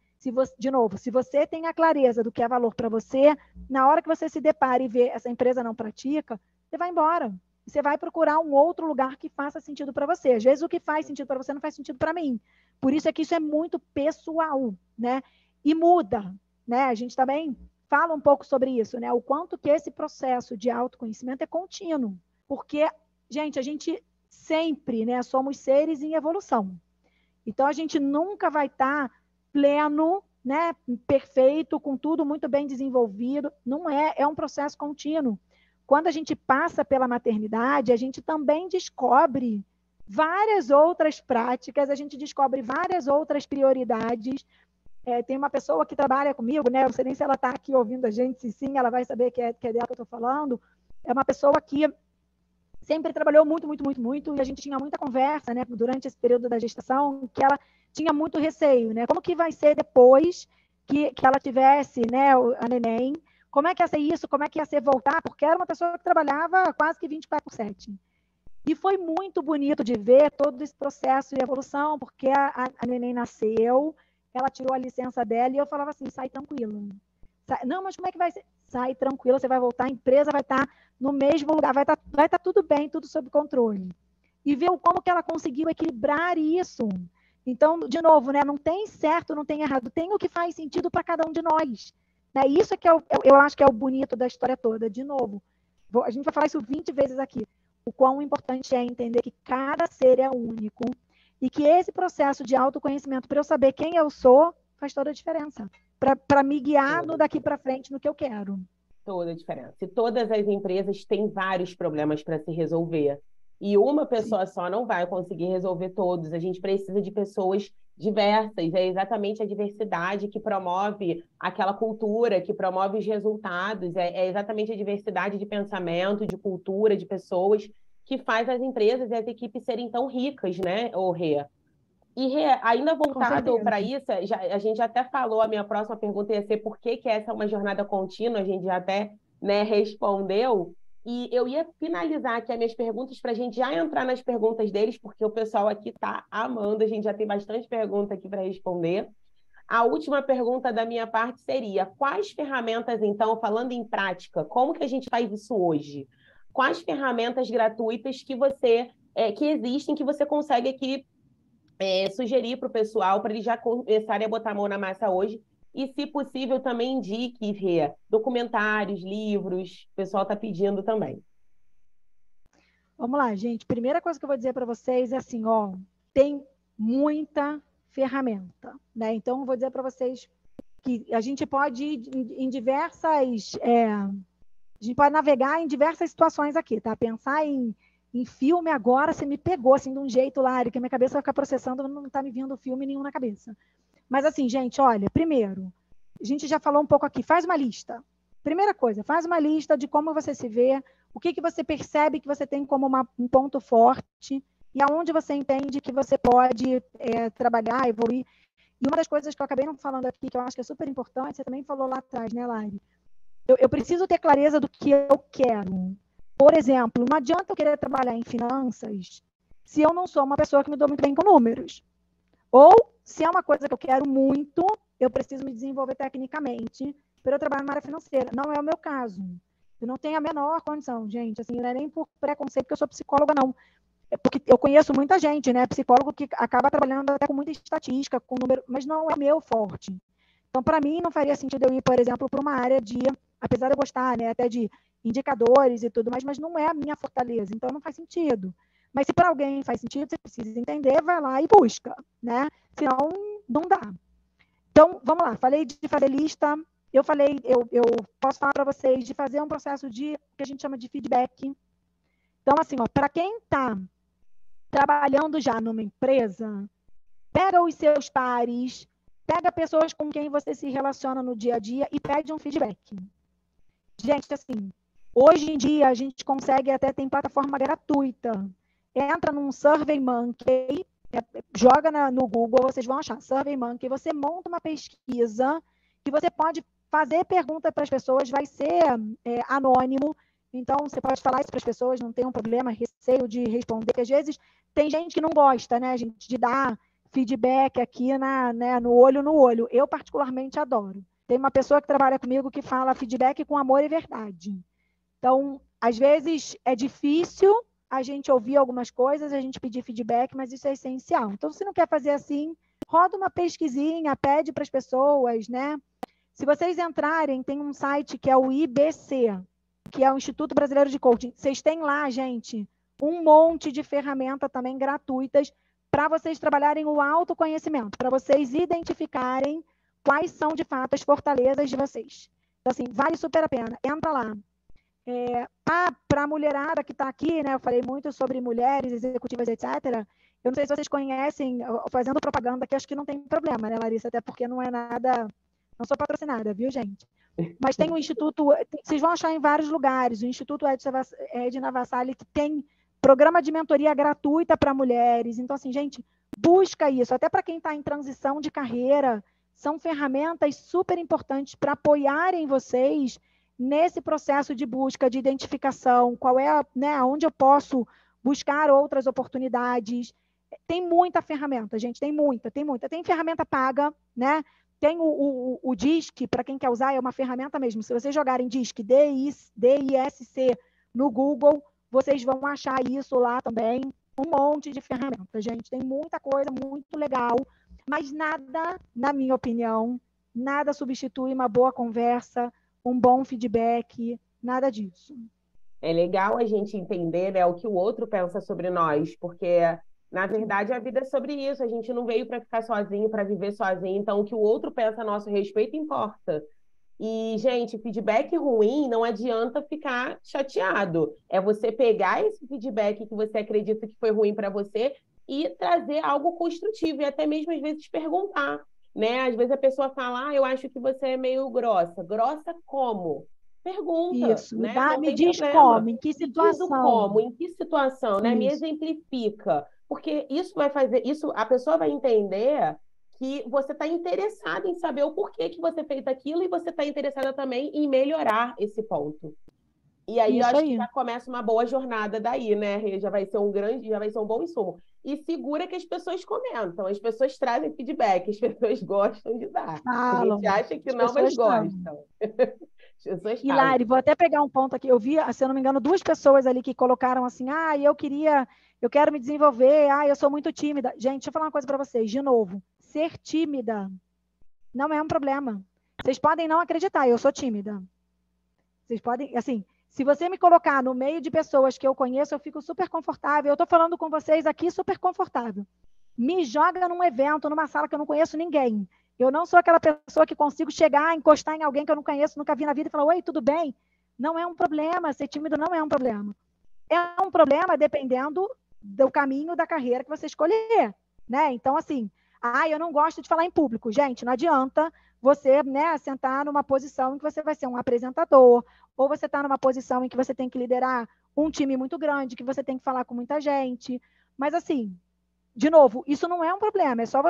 de novo, se você tem a clareza do que é valor para você, na hora que você se depara e vê essa empresa não pratica, você vai embora. Você vai procurar um outro lugar que faça sentido para você. Às vezes o que faz sentido para você não faz sentido para mim. Por isso é que isso é muito pessoal, né? E muda, né? A gente também fala um pouco sobre isso, né? O quanto que esse processo de autoconhecimento é contínuo. Porque, gente, a gente sempre, né, somos seres em evolução. Então, a gente nunca vai estar pleno né, perfeito, com tudo muito bem desenvolvido. Não é, é um processo contínuo. Quando a gente passa pela maternidade, a gente também descobre várias outras práticas, a gente descobre várias outras prioridades. Tem uma pessoa que trabalha comigo, né? Não sei nem se ela está aqui ouvindo a gente, se sim, ela vai saber que é dela que eu estou falando. É uma pessoa que sempre trabalhou muito, muito, muito, muito, e a gente tinha muita conversa, né, durante esse período da gestação, que ela tinha muito receio, né? Como que vai ser depois que ela tivesse, né, a neném? Como é que ia ser isso? Como é que ia ser voltar? Porque era uma pessoa que trabalhava quase que 24/7. E foi muito bonito de ver todo esse processo de evolução, porque a neném nasceu, ela tirou a licença dela e eu falava assim, sai tranquila. Não, mas como é que vai ser? Sai tranquila, você vai voltar, a empresa vai estar no mesmo lugar, vai estar tudo bem, tudo sob controle. E ver como que ela conseguiu equilibrar isso. Então, de novo, né, não tem certo, não tem errado, tem o que faz sentido para cada um de nós. Né? Isso é que eu acho que é o bonito da história toda. De novo, a gente vai falar isso 20 vezes aqui. O quão importante é entender que cada ser é único e que esse processo de autoconhecimento, para eu saber quem eu sou, faz toda a diferença. Para me guiar no daqui para frente no que eu quero. Toda a diferença. E todas as empresas têm vários problemas para se resolver. E uma pessoa só não vai conseguir resolver todos. A gente precisa de pessoas diversas. É exatamente a diversidade que promove aquela cultura, que promove os resultados. É exatamente a diversidade de pensamento, de cultura, de pessoas que faz as empresas e as equipes serem tão ricas, né, Rê? E ainda voltado para isso, a gente até falou, a minha próxima pergunta ia ser por que essa é uma jornada contínua, a gente já até, né, respondeu. E eu ia finalizar aqui as minhas perguntas para a gente já entrar nas perguntas deles, porque o pessoal aqui está amando, a gente já tem bastante pergunta aqui para responder. A última pergunta da minha parte seria: quais ferramentas, então, falando em prática, como que a gente faz isso hoje? Quais ferramentas gratuitas que existem, que você consegue aqui sugerir para o pessoal, para eles já começarem a botar a mão na massa hoje. E, se possível, também indique documentários, livros, o pessoal está pedindo também. Vamos lá, gente. Primeira coisa que eu vou dizer para vocês é assim, ó, tem muita ferramenta, né? Então, eu vou dizer para vocês que a gente pode ir em diversas... a gente pode navegar em diversas situações aqui, tá? Pensar em filme agora, você me pegou assim de um jeito, Lari, que a minha cabeça vai ficar processando, não está me vindo filme nenhum na cabeça. Mas assim, gente, olha, primeiro, a gente já falou um pouco aqui, faz uma lista. Primeira coisa, faz uma lista de como você se vê, o que você percebe que você tem como um ponto forte e aonde você entende que você pode trabalhar, evoluir. E uma das coisas que eu acabei não falando aqui, que eu acho que é super importante, você também falou lá atrás, né, Lari? Eu preciso ter clareza do que eu quero. Por exemplo, não adianta eu querer trabalhar em finanças se eu não sou uma pessoa que me dou muito bem com números. Ou, se é uma coisa que eu quero muito, eu preciso me desenvolver tecnicamente para eu trabalhar na área financeira. Não é o meu caso. Eu não tenho a menor condição, gente. Assim, não é nem por preconceito que eu sou psicóloga, não. É porque eu conheço muita gente, né? Psicólogo que acaba trabalhando até com muita estatística, com número, mas não é o meu forte. Então, para mim, não faria sentido eu ir, por exemplo, para uma área de, apesar de eu gostar, né, até de indicadores e tudo mais, mas não é a minha fortaleza, então não faz sentido. Mas se para alguém faz sentido, você precisa entender, vai lá e busca, né? Senão, não dá. Então, vamos lá, falei de fazer lista, eu posso falar para vocês de fazer um processo de, que a gente chama de feedback. Então, assim, para quem está trabalhando já numa empresa, pega os seus pares, pega pessoas com quem você se relaciona no dia a dia e pede um feedback. Gente, assim, hoje em dia a gente consegue até ter plataforma gratuita. Entra num SurveyMonkey, joga no Google, vocês vão achar SurveyMonkey, você monta uma pesquisa que você pode fazer pergunta para as pessoas, vai ser anônimo, então você pode falar isso para as pessoas, não tem um problema, receio de responder, porque às vezes tem gente que não gosta, né, gente, de dar feedback aqui no olho. Eu, particularmente, adoro. Tem uma pessoa que trabalha comigo que fala feedback com amor e verdade. Então, às vezes, é difícil a gente ouvir algumas coisas, a gente pedir feedback, mas isso é essencial. Então, se não quer fazer assim, roda uma pesquisinha, pede para as pessoas, né? Se vocês entrarem, tem um site que é o IBC, que é o Instituto Brasileiro de Coaching. Vocês têm lá, gente, um monte de ferramentas também gratuitas para vocês trabalharem o autoconhecimento, para vocês identificarem quais são, de fato, as fortalezas de vocês. Então, assim, vale super a pena. Entra lá. Para a mulherada que está aqui, né? Eu falei muito sobre mulheres executivas, etc. Eu não sei se vocês conhecem, fazendo propaganda aqui, acho que não tem problema, né, Larissa? Até porque não é nada... Não sou patrocinada, viu, gente? Mas tem o Instituto... Vocês vão achar em vários lugares. O Instituto Edna Vassalli, que tem programa de mentoria gratuita para mulheres. Então, assim, gente, busca isso. Até para quem está em transição de carreira, são ferramentas super importantes para apoiarem vocês nesse processo de busca, de identificação, qual é, né, onde eu posso buscar outras oportunidades. Tem muita ferramenta, gente, tem muita. Tem ferramenta paga, né? Tem o DISC, para quem quer usar, é uma ferramenta mesmo. Se vocês jogarem DISC, DISC, no Google, vocês vão achar isso lá também. Um monte de ferramentas, gente. Tem muita coisa muito legal, mas nada, na minha opinião, nada substitui uma boa conversa, um bom feedback, nada disso. É legal a gente entender, né, o que o outro pensa sobre nós, porque, na verdade, a vida é sobre isso. A gente não veio para ficar sozinho, para viver sozinho. Então, o que o outro pensa a nosso respeito importa. E, gente, feedback ruim não adianta ficar chateado. É você pegar esse feedback que você acredita que foi ruim para você e trazer algo construtivo, e até mesmo, às vezes, perguntar, né? Às vezes a pessoa fala, eu acho que você é meio grossa. Grossa como? Pergunta, Isso, né? Não me tem diz problema. como, em que Me diz o situação. como, em que situação, né? Me Isso. exemplifica. Porque isso vai fazer, isso a pessoa vai entender que você está interessado em saber o porquê que você fez aquilo e você está interessada também em melhorar esse ponto. E aí eu Isso acho que aí. já começa uma boa jornada daí, né, Rê? Já vai ser um bom insumo. E segura que as pessoas comentam, as pessoas trazem feedback, as pessoas gostam de dar. A gente Falam. acha que As não, mas pessoas falam. gostam. As pessoas E, falam. Lari, vou até pegar um ponto aqui. Eu vi, se eu não me engano, 2 pessoas ali que colocaram assim, eu quero me desenvolver, eu sou muito tímida. Gente, deixa eu falar uma coisa para vocês, de novo. Ser tímida não é um problema. Vocês podem não acreditar, eu sou tímida. Vocês podem, assim, se você me colocar no meio de pessoas que eu conheço, eu fico super confortável. Eu estou falando com vocês aqui super confortável. Me joga num evento, numa sala que eu não conheço ninguém. Eu não sou aquela pessoa que consigo chegar, encostar em alguém que eu não conheço, nunca vi na vida e falar, oi, tudo bem? Não é um problema, ser tímido não é um problema. É um problema dependendo do caminho da carreira que você escolher, né? Então, assim, eu não gosto de falar em público. Gente, não adianta você, né, sentar numa posição em que você vai ser um apresentador, ou você está numa posição em que você tem que liderar um time muito grande, que você tem que falar com muita gente. Mas, assim, de novo, isso não é um problema, é só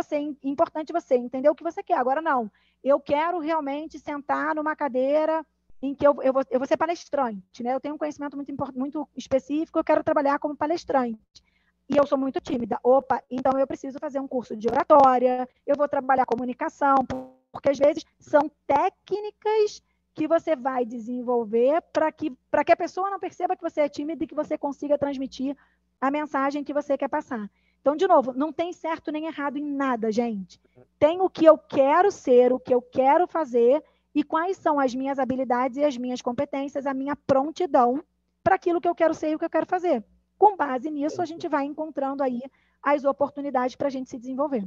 importante você entender o que você quer. Agora, não, eu quero realmente sentar numa cadeira em que eu vou ser palestrante, né? Eu tenho um conhecimento muito específico, eu quero trabalhar como palestrante. E eu sou muito tímida. Opa, então eu preciso fazer um curso de oratória, eu vou trabalhar comunicação, porque às vezes são técnicas que você vai desenvolver para que a pessoa não perceba que você é tímida e que você consiga transmitir a mensagem que você quer passar. Então, de novo, não tem certo nem errado em nada, gente. Tem o que eu quero ser, o que eu quero fazer e quais são as minhas habilidades e as minhas competências, a minha prontidão para aquilo que eu quero ser e o que eu quero fazer. Com base nisso, a gente vai encontrando aí as oportunidades para a gente se desenvolver.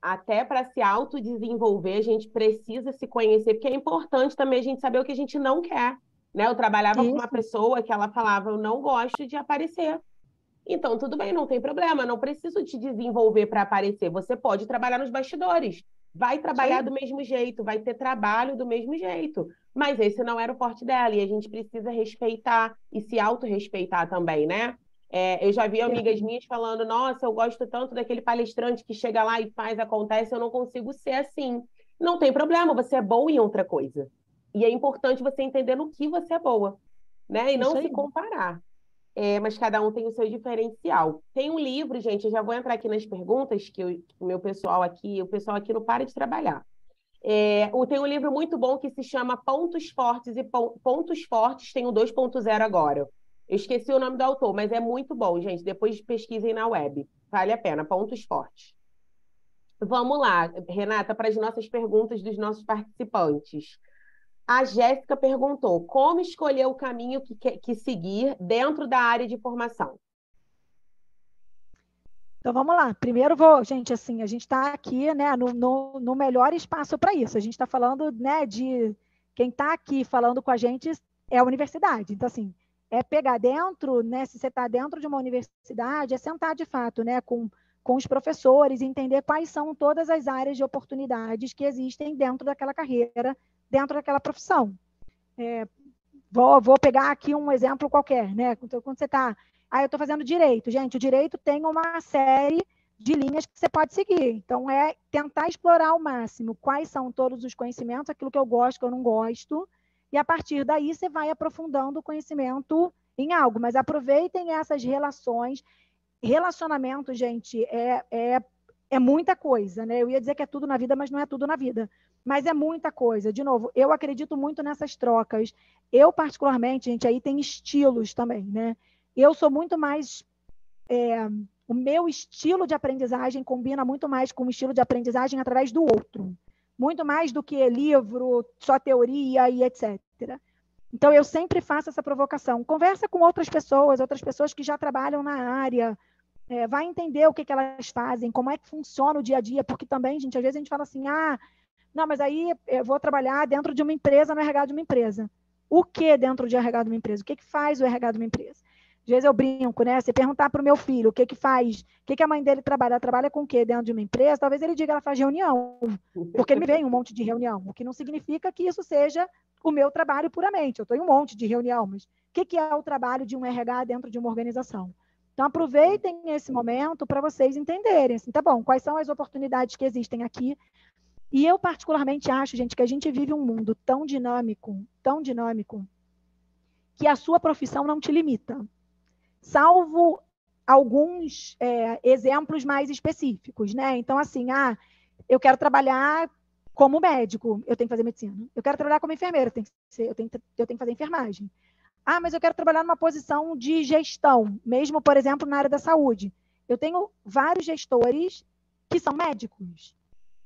Até para se autodesenvolver, a gente precisa se conhecer, porque é importante também a gente saber o que a gente não quer, né? Eu trabalhava com uma pessoa que ela falava, eu não gosto de aparecer. Então, tudo bem, não tem problema, não preciso te desenvolver para aparecer. Você pode trabalhar nos bastidores, vai trabalhar do mesmo jeito, vai ter trabalho do mesmo jeito. Mas esse não era o forte dela, e a gente precisa respeitar e se autorrespeitar também, né? Eu já vi amigas minhas falando, nossa, eu gosto tanto daquele palestrante que chega lá e faz, acontece, eu não consigo ser assim. Não tem problema, você é boa em outra coisa. E é importante você entender no que você é boa, né? E não se comparar. Mas cada um tem o seu diferencial. Tem um livro, gente, eu já vou entrar aqui nas perguntas, que o meu pessoal aqui, o pessoal aqui não para de trabalhar. Tem um livro muito bom que se chama Pontos Fortes e Pontos Fortes, tem o 2.0 agora. Eu esqueci o nome do autor, mas é muito bom, gente. Depois pesquisem na web. Vale a pena, Pontos Fortes. Vamos lá, Renata, para as nossas perguntas dos nossos participantes. A Jéssica perguntou, como escolher o caminho que seguir dentro da área de formação? Então, vamos lá. Primeiro, gente, assim, a gente está aqui, né, no melhor espaço para isso. A gente está falando, né, de quem está aqui falando com a gente é a universidade. Então, assim, é pegar dentro, né, se você está dentro de uma universidade, é sentar de fato, né, com os professores e entender quais são todas as áreas de oportunidades que existem dentro daquela carreira, dentro daquela profissão. Vou pegar aqui um exemplo qualquer, né? Então, quando você está... eu estou fazendo direito. Gente, o direito tem uma série de linhas que você pode seguir. Então, é tentar explorar ao máximo quais são todos os conhecimentos, aquilo que eu gosto, que eu não gosto, e a partir daí você vai aprofundando o conhecimento em algo. Mas aproveitem essas relações. Relacionamento, gente, é muita coisa, né? Eu ia dizer que é tudo na vida, mas não é tudo na vida. Mas é muita coisa. De novo, eu acredito muito nessas trocas. Eu, particularmente, gente, aí tem estilos também, né? Eu sou muito mais... o meu estilo de aprendizagem combina muito mais com o estilo de aprendizagem através do outro. Muito mais do que livro, só teoria e etc. Então, eu sempre faço essa provocação. Conversa com outras pessoas que já trabalham na área, vai entender o que elas fazem, como é que funciona o dia a dia, porque também, gente, às vezes a gente fala assim, não, mas aí eu vou trabalhar dentro de uma empresa, no RH de uma empresa. O que dentro de RH de uma empresa? O que faz o RH de uma empresa? Às vezes eu brinco, né? Se perguntar para o meu filho o que faz, o que a mãe dele trabalha, ela trabalha com o que dentro de uma empresa, talvez ele diga ela faz reunião, porque ele me vê em um monte de reunião, o que não significa que isso seja o meu trabalho puramente. Eu estou em um monte de reunião, mas o que é o trabalho de um RH dentro de uma organização? Então, aproveitem esse momento para vocês entenderem, assim, tá bom, quais são as oportunidades que existem aqui. E eu, particularmente, acho, gente, que a gente vive um mundo tão dinâmico, que a sua profissão não te limita. Salvo alguns exemplos mais específicos, né? Então, assim, eu quero trabalhar como médico, eu tenho que fazer medicina. Eu quero trabalhar como enfermeira, eu tenho que fazer enfermagem. Mas eu quero trabalhar numa posição de gestão, mesmo, por exemplo, na área da saúde. Eu tenho vários gestores que são médicos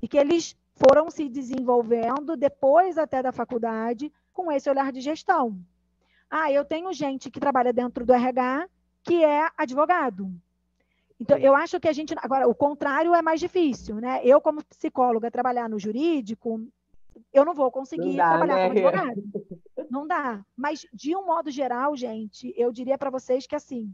e que eles foram se desenvolvendo depois até da faculdade com esse olhar de gestão. Eu tenho gente que trabalha dentro do RH que é advogado. Então, eu acho que a gente... Agora, o contrário é mais difícil, né? Eu, como psicóloga, trabalhar no jurídico, eu não vou conseguir trabalhar como advogado. Não dá. Mas, de um modo geral, gente, eu diria para vocês que, assim,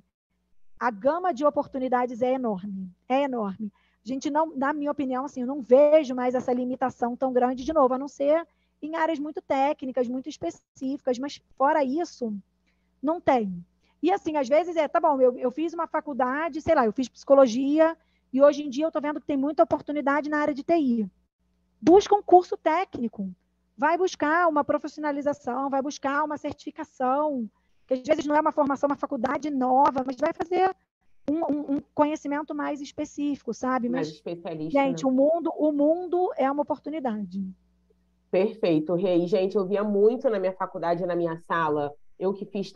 a gama de oportunidades é enorme. É enorme. A gente não, na minha opinião, assim, eu não vejo mais essa limitação tão grande, de novo, a não ser em áreas muito técnicas, muito específicas, mas fora isso, não tem. E assim, às vezes tá bom, eu fiz uma faculdade, sei lá, eu fiz psicologia, e hoje em dia eu estou vendo que tem muita oportunidade na área de TI. Busca um curso técnico, vai buscar uma profissionalização, vai buscar uma certificação, que às vezes não é uma formação, uma faculdade nova, mas vai fazer um conhecimento mais específico, sabe? Mais mas, especialista, gente, né? o mundo é uma oportunidade. Perfeito, Rei. Gente, eu via muito na minha faculdade, na minha sala. Eu fiz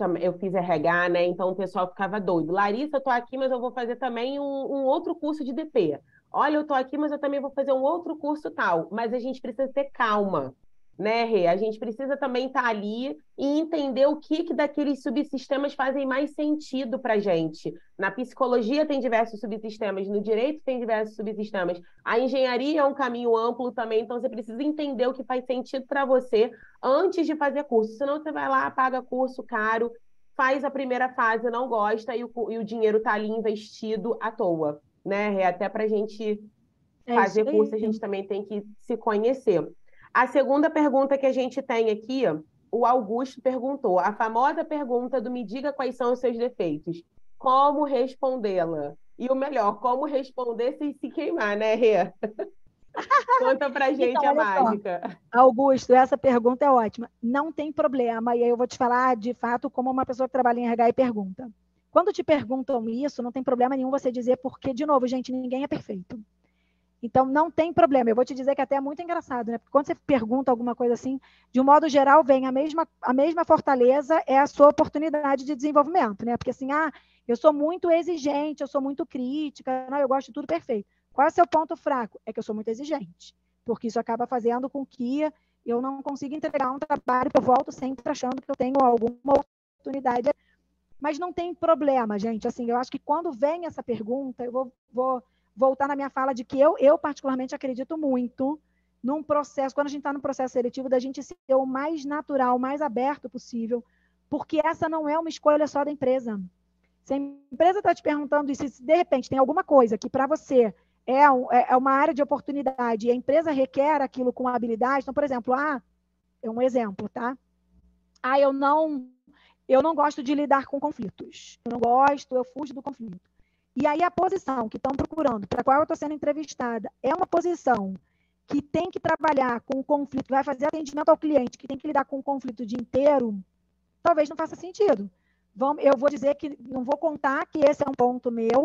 RH, né? Então o pessoal ficava doido. Larissa, eu tô aqui, mas eu vou fazer também um outro curso de DP. Olha, eu tô aqui, mas eu também vou fazer um outro curso tal. Mas a gente precisa ter calma, né, Rê? A gente precisa também estar ali e entender o que daqueles subsistemas fazem mais sentido para gente. Na psicologia tem diversos subsistemas, no direito tem diversos subsistemas. A engenharia é um caminho amplo também, então você precisa entender o que faz sentido para você antes de fazer curso. Senão você vai lá, paga curso caro, faz a primeira fase, não gosta e o dinheiro está ali investido à toa, né? Até para a gente fazer curso, a gente também tem que se conhecer. A segunda pergunta que a gente tem aqui, o Augusto perguntou, a famosa pergunta do me diga quais são os seus defeitos. Como respondê-la? E o melhor, como responder sem se queimar, né, Rê? Conta pra gente então, a olha mágica. Só, Augusto, essa pergunta é ótima. Não tem problema, e aí eu vou te falar, de fato, como uma pessoa que trabalha em RH e pergunta. Quando te perguntam isso, não tem problema nenhum você dizer, porque, de novo, gente, ninguém é perfeito. Então, não tem problema. Eu vou te dizer que até é muito engraçado, né? Porque quando você pergunta alguma coisa assim, de um modo geral, vem a mesma fortaleza, é a sua oportunidade de desenvolvimento, né? Porque assim, eu sou muito exigente, eu sou muito crítica, não, eu gosto de tudo perfeito. Qual é o seu ponto fraco? É que eu sou muito exigente, porque isso acaba fazendo com que eu não consiga entregar um trabalho que eu volto sempre achando que eu tenho alguma oportunidade. Mas não tem problema, gente. Assim, eu acho que quando vem essa pergunta, eu vou voltar na minha fala de que eu particularmente acredito muito num processo, quando a gente está num processo seletivo, da gente ser o mais natural, o mais aberto possível, porque essa não é uma escolha só da empresa. Se a empresa está te perguntando isso, se de repente tem alguma coisa que para você é uma área de oportunidade e a empresa requer aquilo com habilidade, então, por exemplo, é um exemplo, tá? Eu não gosto de lidar com conflitos. Eu não gosto, eu fujo do conflito. E aí a posição que estão procurando, para a qual eu estou sendo entrevistada, é uma posição que tem que trabalhar com o conflito, vai fazer atendimento ao cliente, que tem que lidar com o conflito o dia inteiro, talvez não faça sentido. Eu vou dizer que não vou contar que esse é um ponto meu,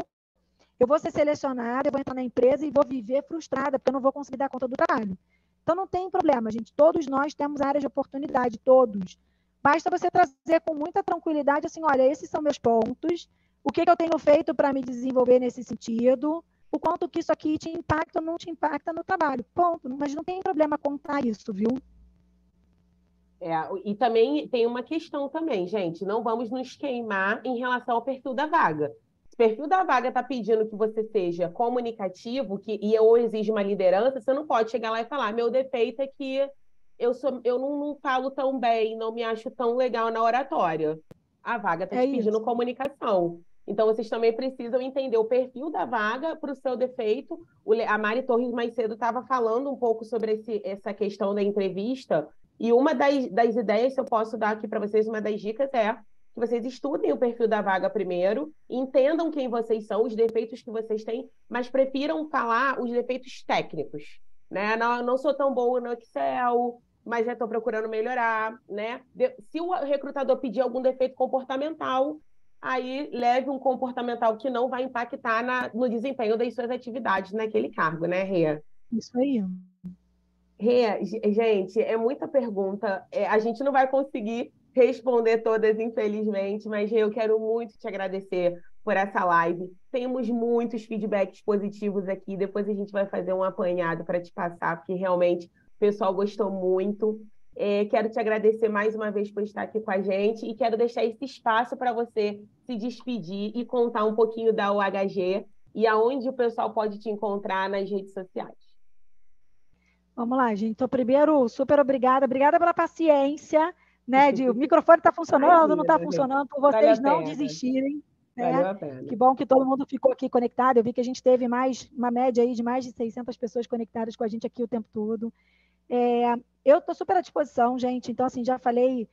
eu vou ser selecionada, eu vou entrar na empresa e vou viver frustrada, porque eu não vou conseguir dar conta do trabalho. Então não tem problema, gente. Todos nós temos áreas de oportunidade, todos. Basta você trazer com muita tranquilidade, assim, olha, esses são meus pontos, o que eu tenho feito para me desenvolver nesse sentido, o quanto que isso aqui te impacta ou não te impacta no trabalho. Ponto. Mas não tem problema contar isso, viu? E também tem uma questão também, gente, não vamos nos queimar em relação ao perfil da vaga. Se o perfil da vaga está pedindo que você seja comunicativo ou exige uma liderança, você não pode chegar lá e falar, meu defeito é que eu não falo tão bem, não me acho tão legal na oratória. A vaga está te pedindo isso. comunicação. Então, vocês também precisam entender o perfil da vaga para o seu defeito. A Mari Torres mais cedo estava falando um pouco sobre essa questão da entrevista, e uma das ideias que eu posso dar aqui para vocês, uma das dicas é que vocês estudem o perfil da vaga primeiro, entendam quem vocês são, os defeitos que vocês têm, mas prefiram falar os defeitos técnicos, né? Não sou tão boa no Excel, mas já estou procurando melhorar, né? Se o recrutador pedir algum defeito comportamental, aí leve um comportamental que não vai impactar no desempenho das suas atividades naquele cargo, né, Rê? Isso aí. Rê, gente, é muita pergunta. A gente não vai conseguir responder todas, infelizmente, mas Rê, eu quero muito te agradecer por essa live. Temos muitos feedbacks positivos aqui. Depois a gente vai fazer um apanhado para te passar, porque realmente o pessoal gostou muito. Quero te agradecer mais uma vez por estar aqui com a gente e quero deixar esse espaço para você se despedir e contar um pouquinho da UHG e aonde o pessoal pode te encontrar nas redes sociais. Vamos lá, gente. Então, primeiro, super obrigada. Obrigada pela paciência, né? O microfone está funcionando, não está funcionando, por vocês não desistirem. Né? Valeu a pena. Que bom que todo mundo ficou aqui conectado. Eu vi que a gente teve uma média aí de mais de 600 pessoas conectadas com a gente aqui o tempo todo. Eu estou super à disposição, gente. Então, assim, já falei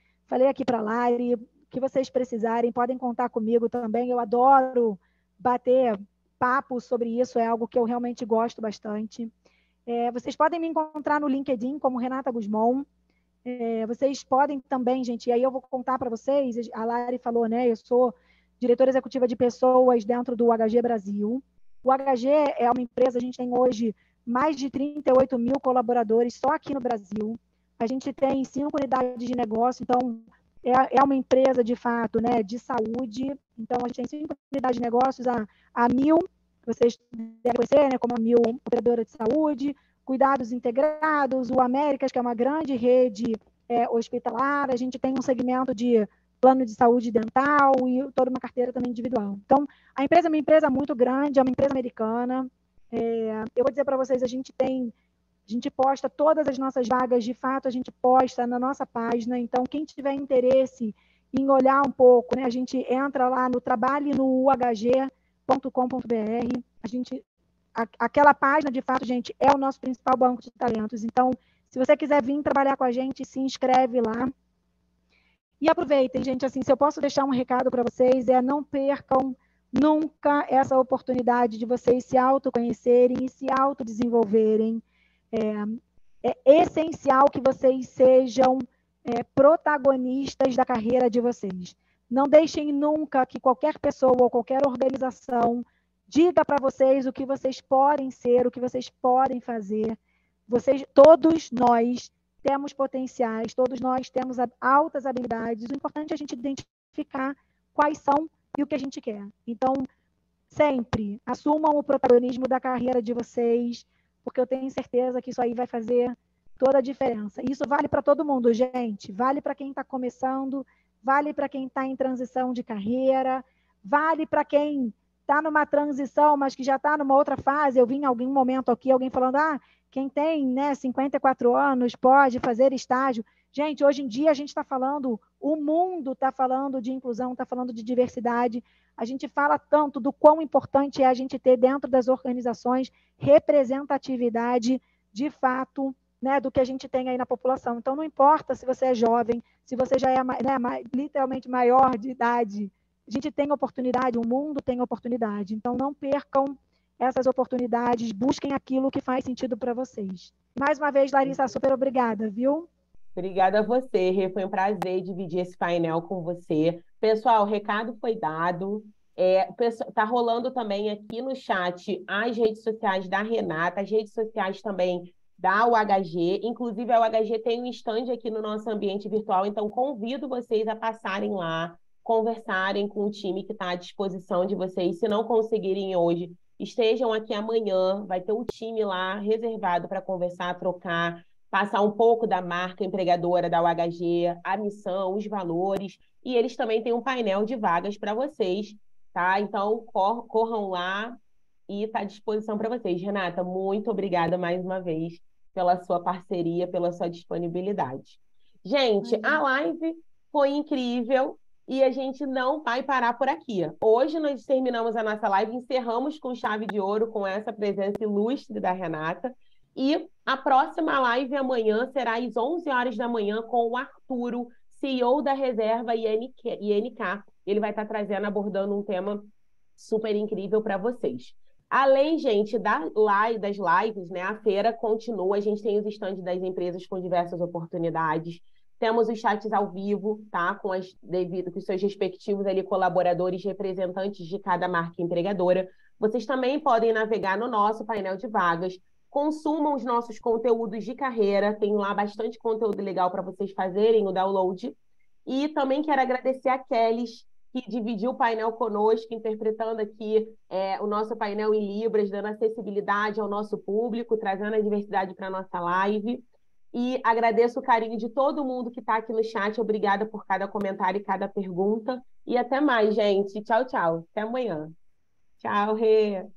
aqui para a Lari, que vocês precisarem, podem contar comigo também. Eu adoro bater papo sobre isso, é algo que eu realmente gosto bastante. Vocês podem me encontrar no LinkedIn como Renata Guzmão. Vocês podem também, gente, e aí eu vou contar para vocês, a Lari falou, né? Eu sou diretora executiva de pessoas dentro do HG Brasil. O HG é uma empresa, a gente tem hoje mais de 38 mil colaboradores só aqui no Brasil. A gente tem 5 unidades de negócio, então é uma empresa, de fato, né, de saúde. Então, a gente tem 5 unidades de negócios, a Mil, vocês devem conhecer, né, como a Mil Operadora de Saúde, Cuidados Integrados, o Américas, que é uma grande rede hospitalar. A gente tem um segmento de plano de saúde dental e toda uma carteira também individual. Então, a empresa é uma empresa muito grande, é uma empresa americana. Eu vou dizer para vocês, a gente posta todas as nossas vagas, de fato, a gente posta na nossa página. Então, quem tiver interesse em olhar um pouco, né, a gente entra lá no trabalhe no uhg.com.br. Aquela página, de fato, gente, é o nosso principal banco de talentos. Então, se você quiser vir trabalhar com a gente, se inscreve lá. E aproveitem, gente, assim, se eu posso deixar um recado para vocês, não percam nunca essa oportunidade de vocês se autoconhecerem e se autodesenvolverem. É essencial que vocês sejam protagonistas da carreira de vocês. Não deixem nunca que qualquer pessoa ou qualquer organização diga para vocês o que vocês podem ser, o que vocês podem fazer. Todos nós temos potenciais, todos nós temos altas habilidades. O importante é a gente identificar quais são e o que a gente quer. Então, sempre assumam o protagonismo da carreira de vocês, porque eu tenho certeza que isso aí vai fazer toda a diferença. Isso vale para todo mundo, gente. Vale para quem está começando, vale para quem está em transição de carreira, vale para quem está numa transição, mas que já está numa outra fase. Eu vi em algum momento aqui alguém falando, quem tem, né, 54 anos pode fazer estágio. Gente, hoje em dia a gente está falando, o mundo está falando de inclusão, está falando de diversidade. A gente fala tanto do quão importante é a gente ter dentro das organizações representatividade, de fato, né, do que a gente tem aí na população. Então, não importa se você é jovem, se você já é, né, literalmente maior de idade, a gente tem oportunidade, o mundo tem oportunidade. Então, não percam essas oportunidades, busquem aquilo que faz sentido para vocês. Mais uma vez, Larissa, super obrigada, viu? Obrigada a você, Rê. Foi um prazer dividir esse painel com você. Pessoal, o recado foi dado. Tá rolando também aqui no chat as redes sociais da Renata, as redes sociais também da UHG. Inclusive, a UHG tem um stand aqui no nosso ambiente virtual, então convido vocês a passarem lá, conversarem com o time que está à disposição de vocês. Se não conseguirem hoje, estejam aqui amanhã, vai ter o time lá reservado para conversar, trocar, passar um pouco da marca empregadora da UHG, a missão, os valores, e eles também têm um painel de vagas para vocês, tá? Então, corram lá e está à disposição para vocês. Renata, muito obrigada mais uma vez pela sua parceria, pela sua disponibilidade. Gente, a live foi incrível e a gente não vai parar por aqui. Hoje nós terminamos a nossa live, encerramos com chave de ouro, com essa presença ilustre da Renata, e a próxima live amanhã será às 11 horas da manhã com o Arturo, CEO da Reserva INK. Ele vai estar abordando um tema super incrível para vocês. Além, gente, das lives, né? A feira continua, a gente tem os estandes das empresas com diversas oportunidades, temos os chats ao vivo, tá? Com os seus respectivos ali colaboradores, representantes de cada marca empregadora. Vocês também podem navegar no nosso painel de vagas, consumam os nossos conteúdos de carreira, tem lá bastante conteúdo legal para vocês fazerem o download. E também quero agradecer a Kelly, que dividiu o painel conosco, interpretando aqui o nosso painel em Libras, dando acessibilidade ao nosso público, trazendo a diversidade para a nossa live. E agradeço o carinho de todo mundo que está aqui no chat. Obrigada por cada comentário e cada pergunta. E até mais, gente. Tchau, tchau. Até amanhã. Tchau, Rê.